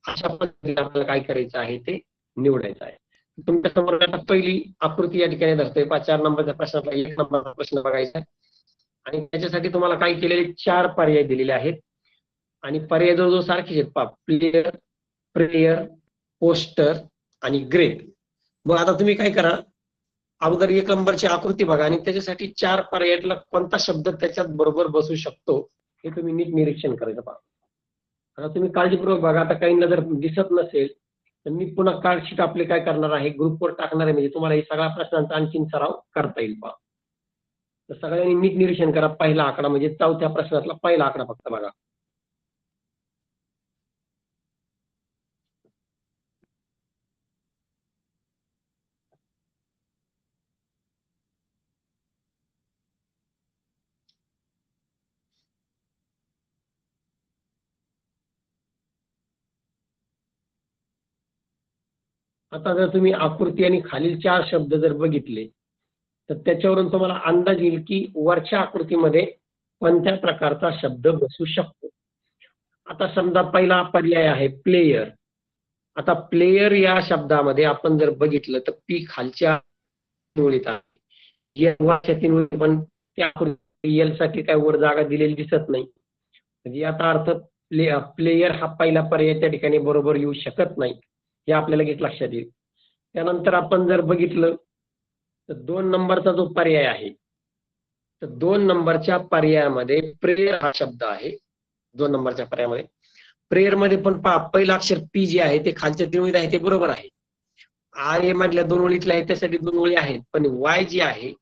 अशा पद्धतीने आपल्याला काय करायचं आहे ते निवडायचं आहे. तुमच्या समोर आता पहिली आकृती या ठिकाणी धरतोय. 4 नंबरच्या प्रश्नातला 1 नंबरचा प्रश्न बघायचा आणि त्याच्यासाठी तुम्हाला काय केलेले 4 पर्याय दिलेले आहेत आणि पर्याय जवळजवळ सारखेच आहेत. पहा प्लेयर, प्रेयर, पोस्टर आणि ग्रेट. मग आता तुम्ही काय करा, अगोदर 1 नंबरची आकृती बघा आणि त्याच्यासाठी 4 पर्यायातला कोणता शब्द त्याच्यात बरोबर बसू शकतो हे तुम्ही नीट निरीक्षण करायचं. पहा आता तुम्ही काळजीपूर्वक बघा. आता काहींना जर दिसत नसेल तर मी पुन्हा कार्डशीट आपले काय करणार आहे, ग्रुपवर टाकणार आहे, म्हणजे तुम्हाला हे सगळ्या प्रश्नांचा आणखीन सराव करता येईल पहा. तर सगळ्यांनी नीट निरीक्षण करा. पहिला आकडा म्हणजे 4थ्या प्रश्नातला पहिला आकडा फक्त बघा. आता जर तुम्ही आकृती आणि खालील 4 शब्द जर बघितले तर त्याच्यावरून तुम्हाला अंदाज येईल की वरच्या आकृतीमध्ये कोणत्या प्रकारचा शब्द बसू शकतो. आता समजा पहिला पर्याय आहे प्लेयर. आता प्लेयर या शब्दामध्ये आपण जर बघितलं तर पी खालच्या ओळीत आहे, एल वरच्या 3 ओळी, पण त्या आकृती एल साठी काय वर जागा दिलेली दिसत नाही. म्हणजे याचा अर्थ प्लेयर हा पहिला पर्याय त्या ठिकाणी बरोबर येऊ शकत नाही, हे आपल्याला लगेच लक्षात येईल. त्यानंतर आपण जर बघितलं तर 2 नंबरचा जो पर्याय आहे, तर 2 नंबरच्या पर्यायामध्ये प्रेयर हा शब्द आहे. 2 नंबरच्या पर्यायामध्ये प्रेयर मध्ये पण पहा, पहिलं अक्षर पी जे आहे ते खालच्या 3 ओळीत आहे, ते बरोबर आहे. आर ए मधल्या 2 ओळीतला आहे, त्यासाठी 2 ओळी आहेत, पण वाय जे आहे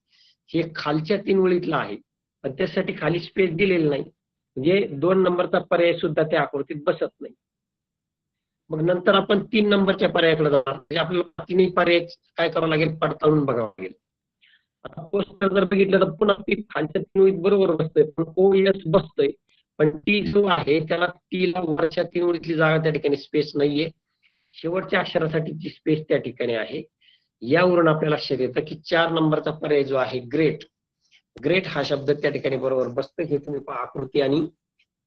हे खालच्या 3 ओळीतला आहे, पण त्यासाठी खाली स्पेस दिलेली नाही, म्हणजे 2 नंबरचा पर्याय सुद्धा त्या आकृतीत बसत नाही. मग नंतर आपण 3 नंबरच्या पर्यायाकडे जाणार, म्हणजे आपल्याला तिन्ही पर्याय काय करावं लागेल, पडताळून बघावं लागेल. आता पोस्टर जर बघितलं तर पुन्हा ती खालच्या 3 ओळीत बरोबर बसतंय, पण ओ एस बसतंय, पण टी जो आहे त्याला टीला वरच्या 3 ओळीतली जागा त्या ठिकाणी स्पेस नाहीये, शेवटच्या अक्षरासाठीची स्पेस त्या ठिकाणी आहे. यावरून आपल्याला लक्षात येतं की 4 नंबरचा पर्याय जो आहे ग्रेट, ग्रेट हा शब्द त्या ठिकाणी बरोबर बसतो. हे तुम्ही पहा आकृती आणि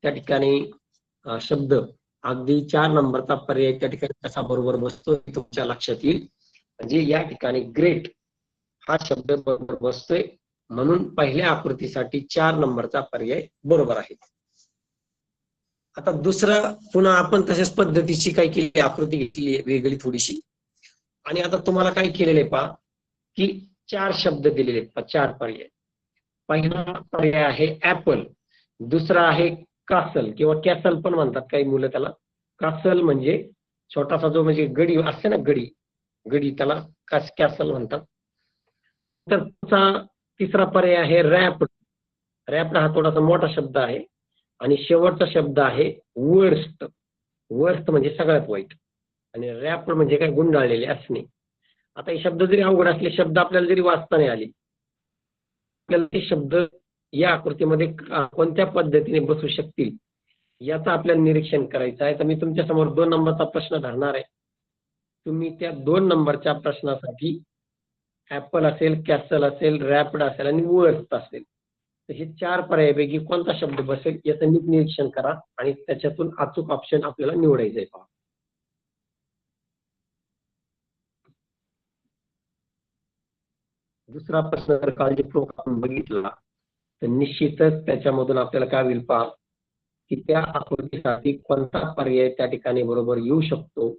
त्या ठिकाणी शब्द अगदी 4 नंबरचा पर्याय त्या ठिकाणी कसा बरोबर बसतो हे तुमच्या लक्षात येईल. म्हणजे या ठिकाणी ग्रेट हा शब्द बरोबर बसतोय, म्हणून पहिल्या आकृतीसाठी 4 नंबरचा पर्याय बरोबर आहे. आता दुसरा पुन्हा आपण तशाच पद्धतीची काय केली, आकृती घेतली वेगळी थोडीशी, आणि आता तुम्हाला काय केलेलं आहे पहा की 4 शब्द दिलेले आहेत, 4 पर्याय. पहिला पर्याय आहे ऍपल, दुसरा आहे कासल किंवा कॅसल पण म्हणतात काही मुलं त्याला. कासल म्हणजे छोटासा जो म्हणजे गडी असते ना, गडी, गडी त्याला कॅसल म्हणतात. तर तिसरा पर्याय आहे रॅप्ड. रॅप्ड हा थोडासा मोठा शब्द आहे, आणि शेवटचा शब्द आहे वर्स्ट. वर्स्ट म्हणजे सगळ्यात वाईट, आणि रॅप्ड म्हणजे काय, गुंडाळलेले असणे. आता हे शब्द जरी अवघड असले, शब्द आपल्याला जरी वाचता नाही आले, आपल्याला ते शब्द या आकृतीमध्ये कोणत्या पद्धतीने बसू शकतील याचं आपल्याला निरीक्षण करायचं आहे. तर मी तुमच्या समोर 2 नंबरचा प्रश्न धरणार आहे. तुम्ही त्या 2 नंबरच्या प्रश्नासाठी ऍपल असेल, कॅसल असेल, रॅप्ड असेल आणि वर्स्ट असेल, तर हे 4 पर्यायापैकी कोणता शब्द बसेल याचं नीट निरीक्षण करा आणि त्याच्यातून अचूक ऑप्शन आपल्याला निवडायचं आहे. पहा, दुसरा प्रश्न जर काळजीपूर्वक आपण बघितला तर निश्चितच त्याच्यामधून आपल्याला काय होईल पहा की त्या आकृतीसाठी कोणता पर्याय त्या ठिकाणी बरोबर येऊ शकतो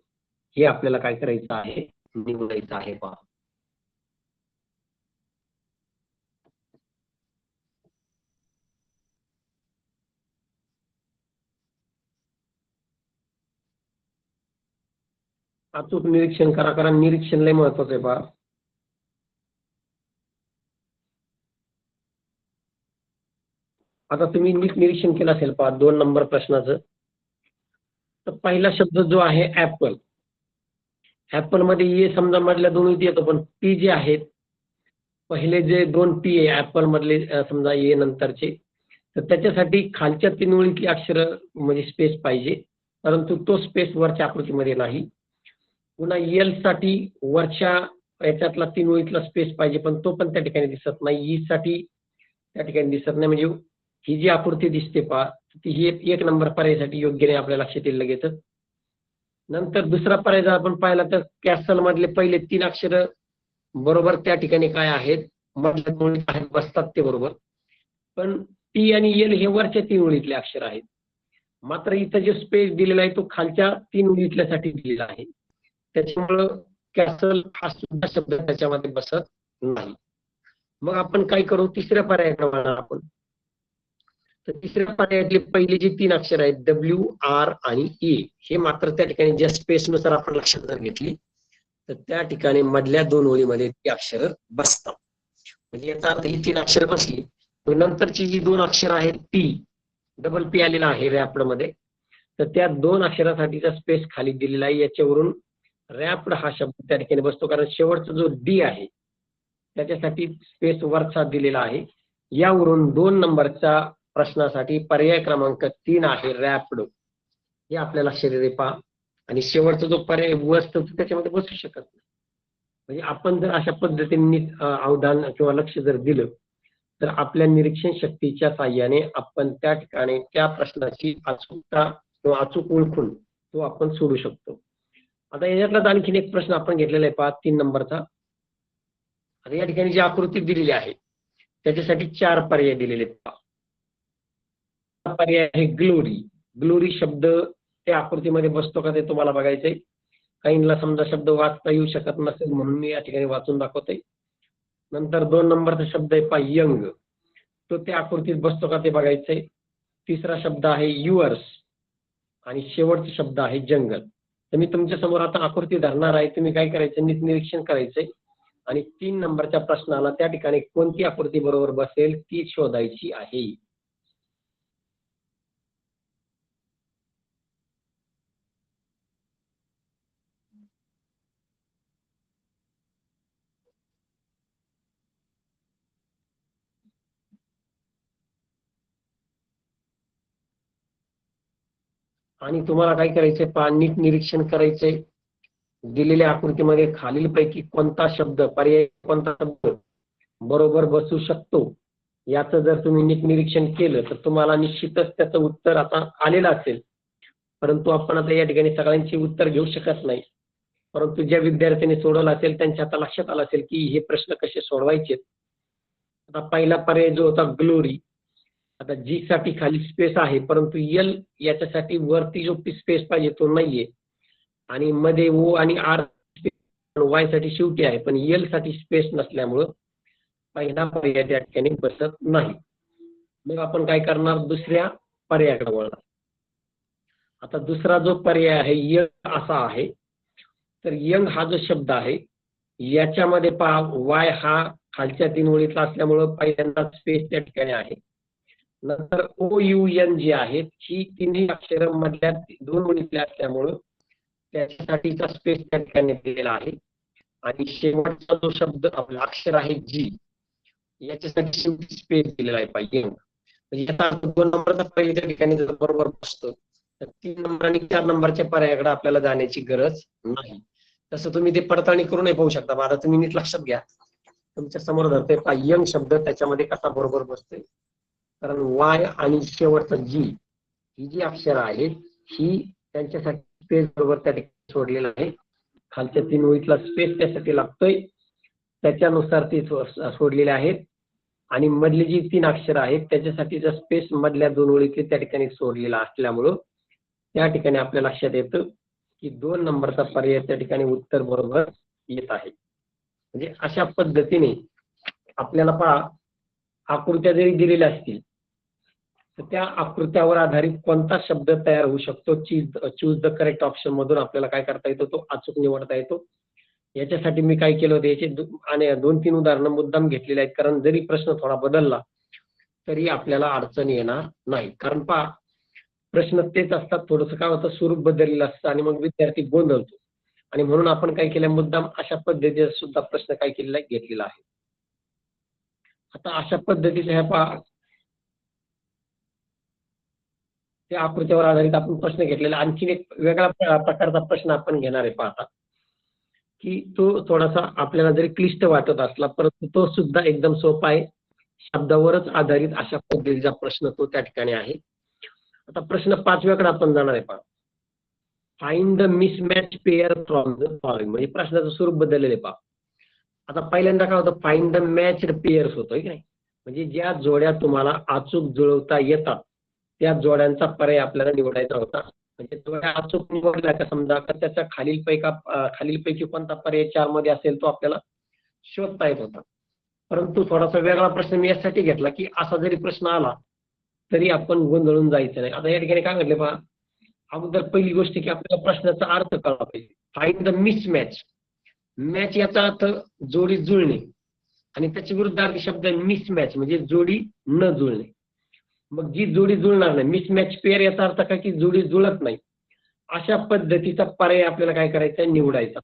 हे आपल्याला काय करायचं आहे, निवडायचं आहे. पहा, अचूक निरीक्षण करा, कारण निरीक्षण लय महत्वाचं आहे. पहा, आता तुम्ही नीट निरीक्षण केलं असेल पहा 2 नंबर प्रश्नाचं. तर पहिला शब्द जो आहे ऍपल, ऍपल मध्ये ये समजा मधल्या 2 ओळीत येतो, पण पी जे आहेत पहिले जे 2 पी आहे ऍपल मधले, समजा ये नंतरचे, तर त्याच्यासाठी खालच्या 3 ओळीतली अक्षर म्हणजे स्पेस पाहिजे, परंतु तो स्पेस वरच्या आकृतीमध्ये नाही. पुन्हा एल साठी वरच्या याच्यातला 3 ओळीतला स्पेस पाहिजे, पण तो पण त्या ठिकाणी दिसत नाही. ई साठी त्या ठिकाणी दिसत नाही. म्हणजे ही जी आकृती दिसते पहा, ती ही 1 नंबर पर्यायासाठी योग्य नाही, आपल्याला लक्षात येईल लगेच. नंतर दुसरा पर्याय जर आपण पाहिला तर कॅसल मधले पहिले 3 अक्षर बरोबर त्या ठिकाणी काय आहेत, मधल्या 2 ओळीत आहेत, बसतात ते बरोबर, पण टी आणि एल हे वरच्या 3 ओळीतले अक्षर आहेत. मात्र इथं जो स्पेस दिलेला आहे तो खालच्या 3 ओळीतल्यासाठी दिलेला आहे, त्याच्यामुळं कॅसल हा सुद्धा शब्द त्याच्यामध्ये बसत नाही. मग आपण काय करू, तिसऱ्या पर्यायाकडे वळणार आपण. तर तिसऱ्या पर्यायातली पहिली जी 3 अक्षर आहेत डब्ल्यू, आर आणि ए, हे मात्र त्या ठिकाणी ज्या स्पेसनुसार आपण लक्षात जर घेतली तर त्या ठिकाणी मधल्या 2 ओळीमध्ये ती अक्षर बसतात. म्हणजे याचा अर्थ ही 3 अक्षर बसली तर नंतरची जी 2 अक्षर आहेत पी, डबल पी आलेला आहे रॅप्ड मध्ये, तर त्या 2 अक्षरासाठीचा स्पेस खाली दिलेला आहे. याच्यावरून रॅप्ड हा शब्द त्या ठिकाणी बसतो, कारण शेवटचा जो डी आहे त्याच्यासाठी स्पेस वरचा दिलेला आहे. यावरून 2 नंबरच्या प्रश्नासाठी पर्याय क्रमांक 3 आहे रॅप्ड, हे आपल्याला लक्षात येते पहा. आणि शेवटचा जो पर्याय असतो त्याच्यामध्ये बसू शकत नाही. म्हणजे आपण जर अशा पद्धतीने अवधान किंवा लक्ष जर दिलं तर आपल्या निरीक्षण शक्तीच्या साह्याने आपण त्या ठिकाणी त्या प्रश्नाची अचूकता किंवा अचूक ओळखून तो आपण सोडू शकतो. आता याच्यातलाच आणखीन एक प्रश्न आपण घेतलेला आहे पहा 3 नंबरचा. आता या ठिकाणी जी आकृती दिलेली आहे त्याच्यासाठी 4 पर्याय दिलेले आहेत. पर्याय आहे ग्लोरी. ग्लोरी शब्द त्या आकृतीमध्ये बसतो का ते तुम्हाला बघायचंय. काहींना समजा शब्द वाचता येऊ शकत नसेल म्हणून मी या ठिकाणी वाचून दाखवतोय. नंतर 2 नंबरचा शब्द आहे पहा यंग, तो त्या आकृतीत बसतो का ते बघायचंय. तिसरा शब्द आहे युअर्स आणि शेवटचा शब्द आहे जंगल. तर मी तुमच्या समोर आता आकृती धरणार आहे, तुम्ही काय करायचं नीट निरीक्षण करायचंय आणि 3 नंबरच्या प्रश्नाला त्या ठिकाणी कोणती आकृती बरोबर बसेल ती शोधायची आहे. आणि तुम्हाला काय करायचंय पहा, नीट निरीक्षण करायचंय. दिलेल्या आकृतीमध्ये खालीलपैकी कोणता शब्द, पर्याय कोणता शब्द बरोबर बसू शकतो याचं जर तुम्ही नीट निरीक्षण केलं तर तुम्हाला निश्चितच त्याचं उत्तर आता आलेलं असेल. परंतु आपण आता या ठिकाणी सगळ्यांची उत्तर घेऊ शकत नाही. परंतु ज्या विद्यार्थ्यांनी सोडवलं असेल त्यांच्या आता लक्षात आलं असेल की हे प्रश्न कसे सोडवायचे. आता पहिला पर्याय जो होता ग्लोरी, आता जी साठी खाली स्पेस आहे परंतु एल याच्यासाठी वरती जो स्पेस पाहिजे तो नाहीये आणि मध्ये ओ आणि आर वाय साठी शेवटी आहे पण एल साठी स्पेस नसल्यामुळं पहिला पर्याय त्या ठिकाणी बसत नाही. मग आपण काय करणार, दुसऱ्या पर्यायाकडे वळणार. आता दुसरा जो पर्याय आहे यंग असा आहे. तर यंग हा जो शब्द आहे याच्यामध्ये पहा वाय हा खालच्या 3 ओळीतला असल्यामुळं पहिल्यांदा स्पेस त्या ठिकाणी आहे. नंतर ओ यू एन जी आहेत ही तिन्ही अक्षर मधल्या 2 ओळीतल्या असल्यामुळं त्याच्यासाठीचा स्पेस त्या ठिकाणी दिलेला आहे. आणि शेवटचा जो शब्द आपला अक्षर आहे जी, याच्यासाठी शेवटी स्पेस दिलेला आहे पाहिजे. म्हणजे याचा 2 नंबरचा पर्याय त्या ठिकाणी जर बरोबर बसतो तर 3 नंबर आणि 4 नंबरच्या पर्यायाकडे आपल्याला जाण्याची गरज नाही. तसं तुम्ही ते पडताळणी करूनही पाहू शकता. आता तुम्ही नीट लक्षात घ्या, तुमच्या समोर धरते पहा यंग शब्द त्याच्यामध्ये कसा बरोबर बसतोय. कारण वाय आणि शेवटचा जी ही जी अक्षर आहेत ही त्यांच्यासाठी स्पेस बरोबर त्या ठिकाणी सोडलेला आहे. खालच्या 3 ओळीतला स्पेस त्यासाठी लागतोय त्याच्यानुसार ती सोडलेले आहेत. आणि मधली जी 3 अक्षर आहेत त्याच्यासाठीचा स्पेस मधल्या 2 ओळीतले त्या ठिकाणी सोडलेला असल्यामुळं त्या ठिकाणी आपल्या लक्षात येतं की 2 नंबरचा पर्याय त्या ठिकाणी उत्तर बरोबर येत आहे. म्हणजे अशा पद्धतीने आपल्याला पहा आकृत्या जरी दिलेल्या असतील तर त्या आकृत्यावर आधारित कोणता शब्द तयार होऊ शकतो चूज द करेक्ट ऑप्शन मधून आपल्याला काय करता येतो तो अचूक निवडता येतो. याच्यासाठी मी काय केलं होतं याचे 2-3 उदाहरणं मुद्दाम घेतलेले आहेत, कारण जरी प्रश्न थोडा बदलला तरी आपल्याला अडचण येणार नाही. कारण पहा प्रश्न तेच असतात, थोडंसं काय होतं स्वरूप बदललेलं असतं आणि मग विद्यार्थी गोंधळतो. आणि म्हणून आपण काय केलं मुद्दाम अशा पद्धतीचा सुद्धा प्रश्न काय केलेला आहे घेतलेला आहे. आता अशा पद्धतीचे ह्या पहा त्या आकृतीवर आधारित आपण प्रश्न घेतलेला. आणखीन एक वेगळा प्रकारचा प्रश्न आपण घेणार आहे पाहता की तो थोडासा आपल्याला जरी क्लिष्ट वाटत असला परंतु तो सुद्धा एकदम सोपा आहे. शब्दावरच आधारित अशा पद्धतीचा प्रश्न तो त्या ठिकाणी आहे. आता प्रश्न 5व्या कडे आपण जाणार आहे पहा. Find the mismatch pair from the following, म्हणजे प्रश्नाचं स्वरूप बदललेले पहा. आता पहिल्यांदा काय होतं फाइंड द मॅच्ड पेअर्स होतं की नाही, म्हणजे ज्या जोड्या तुम्हाला अचूक जुळवता येतात त्या जोड्यांचा पर्याय आपल्याला निवडायचा होता. म्हणजे जोड्या अचूक निवडल्या का समजा तर त्याचा खालीलपैकी कोणता पर्याय 4 मध्ये असेल तो आपल्याला शोधता येत होता. परंतु थोडासा वेगळा प्रश्न मी यासाठी घेतला की असा जरी प्रश्न आला तरी आपण गोंधळून जायचं नाही. आता या ठिकाणी काय म्हटले पहा, अगोदर पहिली गोष्ट की आपल्याला प्रश्नाचा अर्थ कळला पाहिजे. Find the mismatch. मॅच याचा अर्थ जोडी जुळणे आणि त्याच्या विरुद्धार्थी शब्द मिसमॅच म्हणजे जोडी न जुळणे. मग जी जोडी जुळणार नाही, मिसमॅच पेअर याचा अर्थ काय की जोडी जुळत नाही, अशा पद्धतीचा पर्याय आपल्याला काय करायचा आहे, निवडायचा.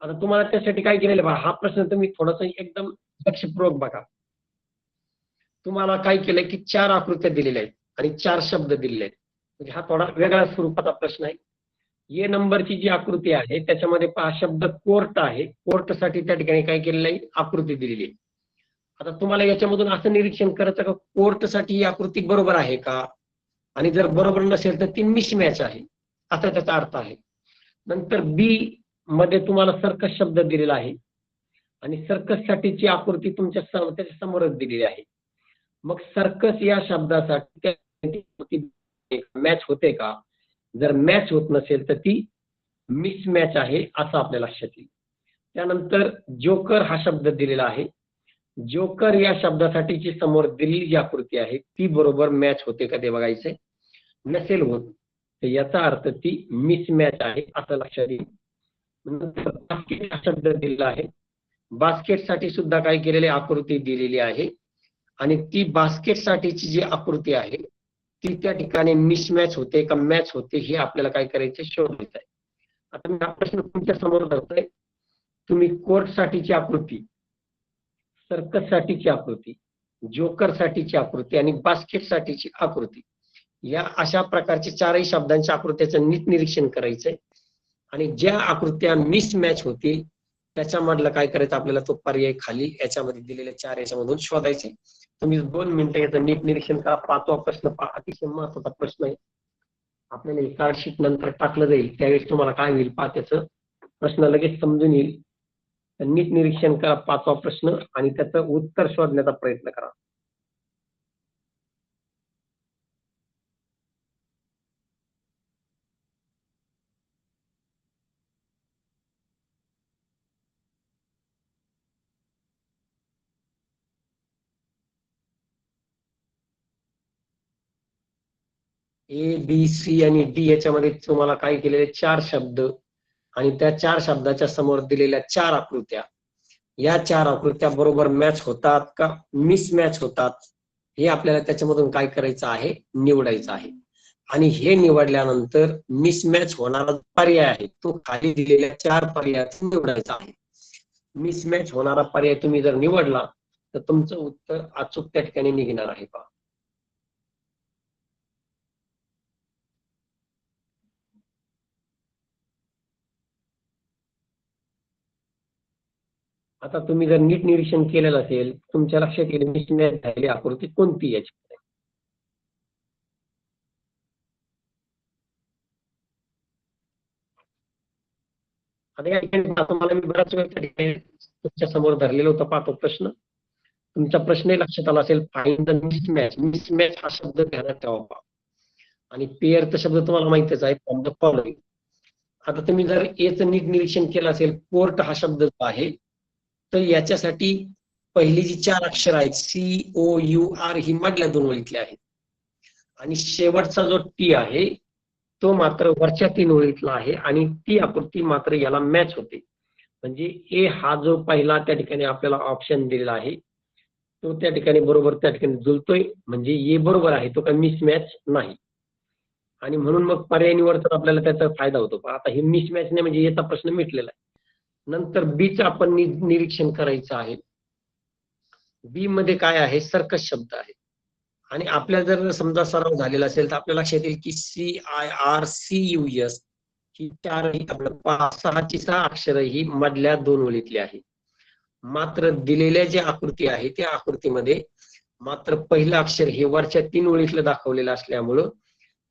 आता तुम्हाला त्यासाठी काय केलेलं बघा, हा प्रश्न तुम्ही थोडासा एकदम लक्षपूर्वक बघा. तुम्हाला काय केलंय की 4 आकृत्या दिलेल्या आहेत आणि 4 शब्द दिलेले आहेत. म्हणजे हा थोडा वेगळ्या स्वरूपाचा प्रश्न आहे. ए नंबरची जी आकृती आहे त्याच्यामध्ये पहा शब्द कोर्ट आहे. कोर्टसाठी त्या ठिकाणी काय केलेलं आहे, आकृती दिलेली आहे. आता तुम्हाला याच्यामधून असं निरीक्षण करायचं का कोर्टसाठी ही आकृती बरोबर आहे का, आणि जर बरोबर नसेल तर ती मिसमॅच आहे, असा त्याचा अर्थ आहे. नंतर बी मध्ये तुम्हाला सर्कस शब्द दिलेला आहे आणि सर्कस साठीची आकृती तुमच्या त्याच्या समोरच दिलेली आहे. मग सर्कस या शब्दासाठी मॅच होते का, जर मॅच होत नसेल तर ती मिसमॅच आहे असं आपल्या लक्षात येईल. त्यानंतर जोकर हा शब्द दिलेला आहे. जोकर या शब्दासाठीची समोर दिलेली जी आकृती आहे ती बरोबर मॅच होते का ते बघायचंय. नसेल होत तर याचा अर्थ ती मिसमॅच आहे असं लक्षात येईल. नंतर बास्केट हा शब्द दिलेला आहे. बास्केटसाठी सुद्धा काय केलेली आकृती दिलेली आहे आणि ती बास्केट साठीची जी आकृती आहे ती त्या ठिकाणी मिसमॅच होते का मॅच होते हे आपल्याला काय करायचं, शोधायचं आहे. आता मी हा प्रश्न तुमच्या समोर धरतोय. तुम्ही कोर्ट साठीची आकृती, सर्कस साठीची आकृती, जोकर साठीची आकृती आणि बास्केट साठीची आकृती या अशा प्रकारचे 4ही शब्दांच्या आकृत्याचं नीट निरीक्षण करायचंय आणि ज्या आकृत्या मिसमॅच होतील त्याच्यामधलं काय करायचं, आपल्याला तो पर्याय खाली याच्यामध्ये दिलेल्या 4 याच्यामधून शोधायचे. तुम्ही 2 मिनिटं याचं नीट निरीक्षण करा. 5वा प्रश्न अतिशय महत्वाचा प्रश्न आहे. आपल्याला कार्डशीट नंतर टाकलं जाईल त्यावेळेस तुम्हाला काय होईल पहा, त्याचं प्रश्न लगेच समजून येईल. नीट निरीक्षण करा 5वा प्रश्न आणि त्याचं उत्तर शोधण्याचा प्रयत्न करा. ए बी सी आणि डी याच्यामध्ये तुम्हाला काय केलेले 4 शब्द आणि त्या 4 शब्दाच्या समोर दिलेल्या 4 आकृत्या, या 4 आकृत्या बरोबर मॅच होतात का मिसमॅच होतात हे आपल्याला त्याच्यामधून काय करायचं आहे, निवडायचं आहे. आणि हे निवडल्यानंतर मिसमॅच होणारा पर्याय आहे तो खाली दिलेल्या 4 पर्यायात निवडायचा आहे. मिसमॅच होणारा पर्याय तुम्ही जर निवडला तर तुमचं उत्तर अचूक त्या ठिकाणी निघणार आहे पहा. आता तुम्ही जर नीट निरीक्षण केलेलं असेल तुमच्या लक्षात येईल मिसमॅच झालेली आकृती कोणती याची. आता या ठिकाणी तुम्हाला मी बराच वेळ त्या ठिकाणी तुमच्या समोर धरलेला होता पाहतो प्रश्न. तुमचा प्रश्नही लक्षात आला असेल. Find the mismatch. मिसमॅच हा शब्द ध्यानात ठेवा आणि पेअर शब्द तुम्हाला माहितीच आहे, फ्रॉम द फॉलोइंग. आता तुम्ही जर एच नीट निरीक्षण केलं असेल, कोर्ट हा शब्द जो आहे तर याच्यासाठी पहिली जी 4 अक्षर आहेत COUR ही मधल्या 2 ओळीतले आहेत आणि शेवटचा जो टी आहे तो मात्र वरच्या 3 ओळीतला आहे आणि ती आकृती मात्र याला मॅच होते. म्हणजे ए हा जो पहिला त्या ठिकाणी आपल्याला ऑप्शन दिलेला आहे तो त्या ठिकाणी बरोबर त्या ठिकाणी जुळतोय, म्हणजे ए बरोबर आहे, तो काही मिसमॅच नाही. आणि म्हणून मग पर्याय निवडताना आपल्याला त्याचा फायदा होतो. आता हे मिसमॅच नाही म्हणजे याचा प्रश्न मिटलेला आहे. नंतर बीचं आपण निरीक्षण करायचं आहे. बी मध्ये काय आहे, सर्कस शब्द आहे आणि आपल्याला जर समजा सराव झालेला असेल तर आपल्या लक्षात येईल की CIRCUS ही 4ही आपलं 6 अक्षर ही मधल्या 2 ओळीतली आहे. मात्र दिलेल्या जी आकृती आहे त्या आकृतीमध्ये मात्र पहिलं अक्षर हे वरच्या 3 ओळीतलं दाखवलेलं असल्यामुळं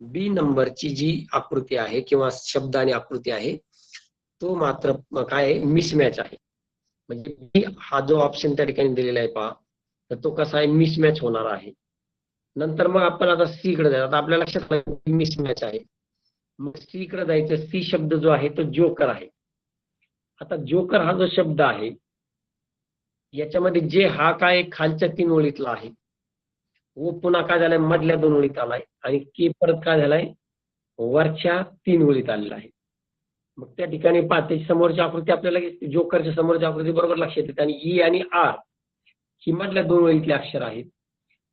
बी नंबरची जी आकृती आहे किंवा शब्द आणि आकृती आहे तो मात्र काय मिसमॅच आहे. म्हणजे हा जो ऑप्शन त्या ठिकाणी दिलेला आहे पहा, तर तो कसा आहे, मिसमॅच होणार आहे. नंतर मग आपण आता सी कडे जायचं. आता आपल्या लक्षात मिसमॅच आहे, मग सी कडे जायचं. सी शब्द जो आहे तो जोकर आहे. आता जोकर हा जो शब्द आहे याच्यामध्ये जे हा काय खालच्या 3 ओळीतला आहे ओ पुन्हा काय झालाय मधल्या 2 ओळीत आलाय आणि के परत काय झालाय वरच्या 3 ओळीत आलेला आहे. मग त्या ठिकाणी पहा त्याची समोरची आकृती आपल्याला जोकरच्या समोरची आकृती बरोबर लक्षात येते आणि ई आणि आर ही मधल्या 2 ओळीतले अक्षर आहेत.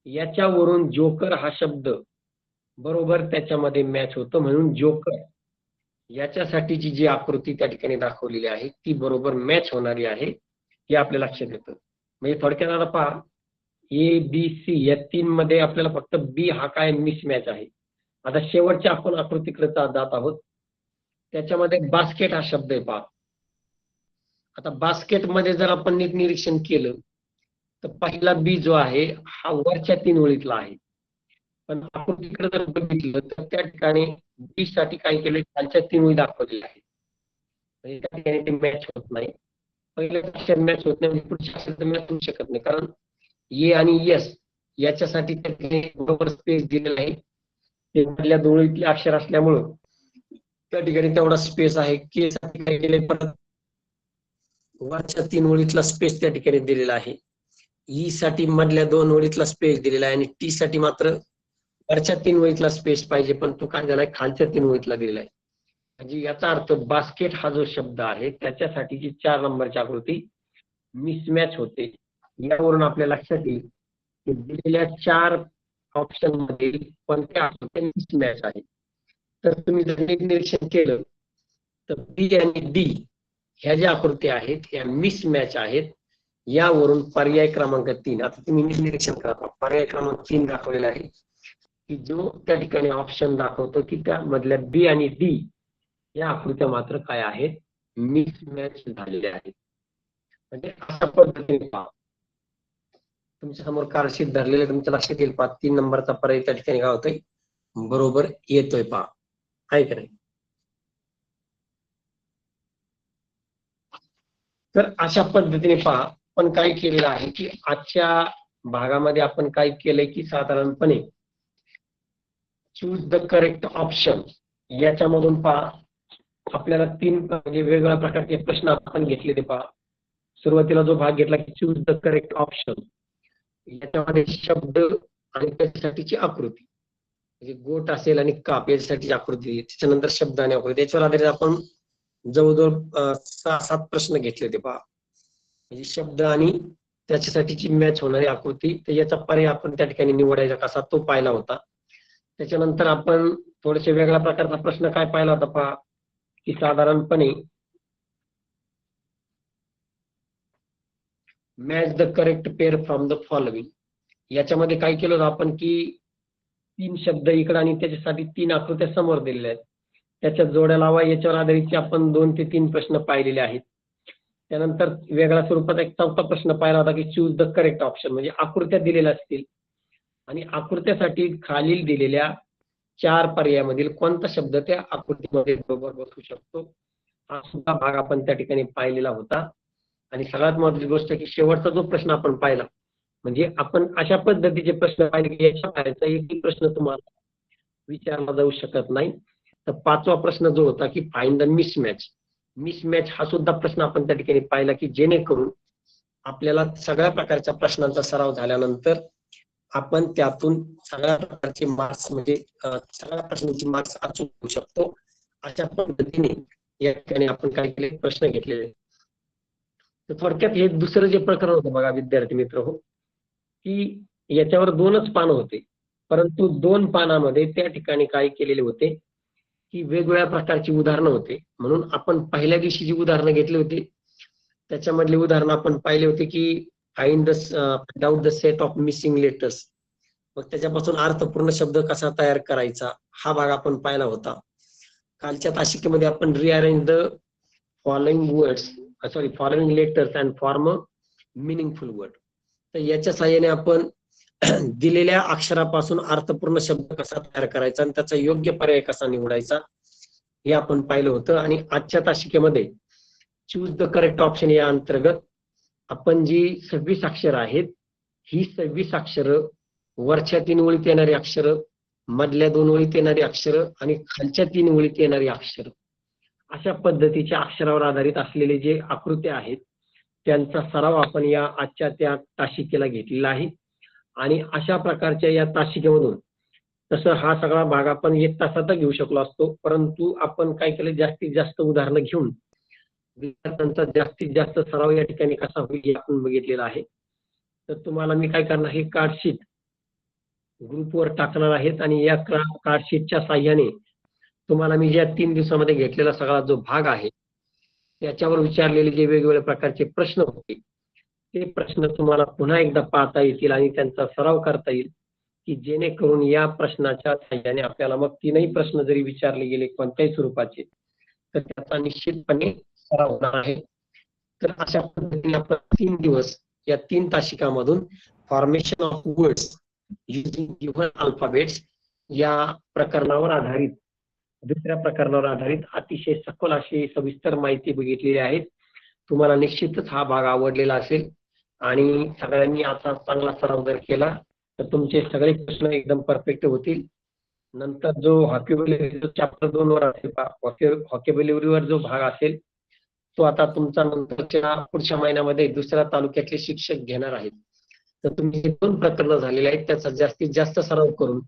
याच्यावरून जोकर हा शब्द बरोबर त्याच्यामध्ये मॅच होतो म्हणून जोकर याच्यासाठीची जी आकृती त्या ठिकाणी दाखवलेली आहे ती बरोबर मॅच होणारी आहे हे आपल्या लक्षात येतं. म्हणजे थोडक्यात आता पहा ए बी सी या 3 मध्ये आपल्याला फक्त बी हा काय मिसमॅच आहे. आता शेवटच्या आपण आकृतीकडे जात आहोत. त्याच्यामध्ये बास्केट हा शब्द आहे पहा. आता बास्केट मध्ये जर आपण नीट निरीक्षण केलं तर पहिला बी जो आहे हा वरच्या 3 ओळीतला आहे. पण आपण तिकडे जर बघितलं तर त्या ठिकाणी बी साठी काय केलं खालच्या 3 ओळी दाखवलेल्या आहेत. म्हणजे त्या ठिकाणी ते मॅच होत नाही. पहिले अक्षर मॅच होत नाही म्हणजे पुढचे अक्षर तर मॅच होऊ शकत नाही कारण ए आणि एस याच्यासाठी त्या ठिकाणी बरोबर स्पेस दिलेला आहे. ते मधल्या 2 ओळीतले अक्षर असल्यामुळं त्या ठिकाणी तेवढा स्पेस आहे. के साठी काय केले परत वरच्या 3 ओळीतला स्पेस त्या ठिकाणी दिलेला आहे. ई साठी मधल्या 2 ओळीतला स्पेस दिलेला आहे आणि टी साठी मात्र वरच्या 3 ओळीतला स्पेस पाहिजे पण तो काय झालाय खालच्या 3 ओळीतला दिलेला आहे. म्हणजे याचा अर्थ बास्केट हा जो शब्द आहे त्याच्यासाठीची 4 नंबरची आकृती मिसमॅच होते. यावरून आपल्या लक्षात येईल की दिलेल्या 4 ऑप्शन मध्ये कोणत्या आकृत्या मिसमॅच आहे. तर तुम्ही जर निरीक्षण केलं तर बी आणि डी ह्या ज्या आकृत्या आहेत ह्या मिसमॅच आहेत. यावरून पर्याय क्रमांक 3 आता तुम्ही निरीक्षण करा पर्याय क्रमांक 3 दाखवलेला आहे की जो त्या ठिकाणी ऑप्शन दाखवतो की त्या मधल्या बी आणि डी या आकृत्या मात्र काय आहेत मिसमॅच झालेल्या आहेत. म्हणजे अशा पद्धतीने पहा तुमच्या समोर कारशीट धरलेले तुमच्या लक्षात येईल पहा 3 नंबरचा पर्याय त्या ठिकाणी काय होतोय बरोबर येतोय पहा आहे का नाही. तर अशा पद्धतीने पहा आपण काय केलेलं आहे की आजच्या भागामध्ये आपण काय केलंय की साधारणपणे चूज द करेक्ट ऑप्शन याच्यामधून पहा आपल्याला 3 म्हणजे वेगवेगळ्या प्रकारचे प्रश्न आपण घेतले ते पहा. सुरुवातीला जो भाग घेतला की चूज द करेक्ट ऑप्शन याच्यामध्ये शब्द आणि त्याच्यासाठीची आकृती म्हणजे गोट असेल आणि काप याच्यासाठी आकृती त्याच्यानंतर शब्द आणि आकृती त्याच्यावर आधारित आपण जवळजवळ 6-7 प्रश्न घेतले ते पहा. म्हणजे शब्द आणि त्याच्यासाठीची मॅच होणारी आकृती तर याचा पर्याय आपण त्या ठिकाणी निवडायचा कसा तो पाहिला होता. त्याच्यानंतर आपण थोडेसे वेगळ्या प्रकारचा प्रश्न काय पाहिला होता पहा की साधारणपणे match the correct pair from the following याच्यामध्ये काय केलं होतं आपण की 3 शब्द इकडे आणि त्याच्यासाठी 3 आकृत्या समोर दिलेल्या आहेत. त्याच्या जोड्या लावा याच्यावर आधारित आपण 2 ते 3 प्रश्न पाहिलेले आहेत. त्यानंतर वेगळ्या स्वरूपात एक 4था प्रश्न पाहिला होता की चूज द करेक्ट ऑप्शन म्हणजे आकृत्या दिलेल्या असतील आणि आकृत्यासाठी खालील दिलेल्या 4 पर्यायामधील कोणता शब्द त्या आकृतीमध्ये बरोबर बसू शकतो हा सुद्धा भाग आपण त्या ठिकाणी पाहिलेला होता. आणि सगळ्यात महत्त्वाची गोष्ट की शेवटचा जो प्रश्न आपण पाहिला म्हणजे आपण अशा पद्धतीचे प्रश्न पाहिले की याच्या बाहेरचा एकही प्रश्न तुम्हाला विचारला जाऊ शकत नाही. तर 5वा प्रश्न जो होता की फाइंड द मिसमॅच हा सुद्धा प्रश्न आपण त्या ठिकाणी पाहिला की जेणेकरून आपल्याला सगळ्या प्रकारच्या प्रश्नांचा सराव झाल्यानंतर आपण त्यातून सगळ्या प्रकारचे मार्क्स म्हणजे सगळ्या प्रश्नांची मार्क्स अचूक होऊ शकतो. अशा पद्धतीने या ठिकाणी आपण काय केले प्रश्न घेतलेले. तर थोडक्यात हे दुसरं जे प्रकरण होतं बघा विद्यार्थी मित्र हो की याच्यावर 2च पानं होते परंतु 2 पानामध्ये त्या ठिकाणी काय केलेले होते की वेगवेगळ्या प्रकारची उदाहरणं होते. म्हणून आपण पहिल्या दिवशी जी उदाहरणं घेतली होती त्याच्यामधली उदाहरणं आपण पाहिले होते की find the out the set of missing letters मग त्याच्यापासून अर्थपूर्ण शब्द कसा तयार करायचा हा भाग आपण पाहिला होता. कालच्या तासिकेमध्ये आपण rearrange the following words following letters and form meaningful word तर याच्या सहाय्याने आपण दिलेल्या अक्षरापासून अर्थपूर्ण शब्द कसा तयार करायचा आणि त्याचा योग्य पर्याय कसा निवडायचा हे आपण पाहिलं होतं. आणि आजच्या तासिकेमध्ये चूज द करेक्ट ऑप्शन या अंतर्गत आपण जी 26 अक्षर आहेत ही 26 अक्षर वरच्या 3 ओळीत येणारी अक्षर मधल्या 2 ओळीत येणारी अक्षर आणि खालच्या 3 ओळीत येणारी अक्षर अशा पद्धतीच्या अक्षरावर आधारित असलेले जे आकृत्या आहेत त्यांचा सराव आपण या आजच्या त्या तासिकेला घेतलेला आहे. आणि अशा प्रकारच्या या तासिकेमधून तसं हा सगळा भाग आपण 1 तासाचा घेऊ शकलो असतो. परंतु आपण काय केलं जास्तीत जास्त उदाहरणं घेऊन विद्यार्थ्यांचा जास्तीत जास्त सराव या ठिकाणी कसा होईल हे आपण बघितलेलं आहे. तर तुम्हाला मी काय करणार हे कार्डशीट ग्रुपवर टाकणार आहेत आणि या कार्डशीटच्या साहाय्याने तुम्हाला मी ज्या 3 दिवसामध्ये घेतलेला सगळा जो भाग आहे, त्याच्यावर विचारलेले जे वेगवेगळ्या प्रकारचे प्रश्न होते, ते प्रश्न तुम्हाला पुन्हा एकदा पाहता येतील आणि त्यांचा सराव करता येईल, की जेणेकरून या प्रश्नाच्या साहाय्याने आपल्याला मग 3ही प्रश्न जरी विचारले गेले कोणत्याही स्वरूपाचे, तर त्याचा निश्चितपणे सराव होणार आहे. तर अशा पद्धतीने आपण 3 दिवस या 3 तासिकामधून formation of words using given alphabets या प्रकरणावर आधारित दुसऱ्या प्रकरणावर आधारित अतिशय सखोल अशी सविस्तर माहिती बघितलेली आहे. तुम्हाला निश्चितच हा भाग आवडलेला असेल आणि सगळ्यांनी आता चांगला सराव जर केला तर तुमचे सगळे प्रश्न एकदम परफेक्ट होतील. नंतर जो व्हॉकॅब्युलरी चॅप्टर 2 वर असेल व्हॉकॅब्युलरीवर जो भाग असेल तो आता तुमचा नंतरच्या पुढच्या महिन्यामध्ये दुसऱ्या तालुक्यातले शिक्षक घेणार आहेत. तर तुम्ही हे 2 प्रकरणं झालेले आहेत त्याचा जास्तीत जास्त सराव करून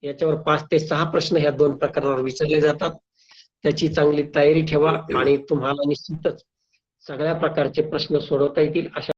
याच्यावर 5 ते 6 प्रश्न ह्या 2 प्रकरणावर विचारले जातात. त्याची चांगली तयारी ठेवा आणि तुम्हाला निश्चितच सगळ्या प्रकारचे प्रश्न सोडवता येतील अशा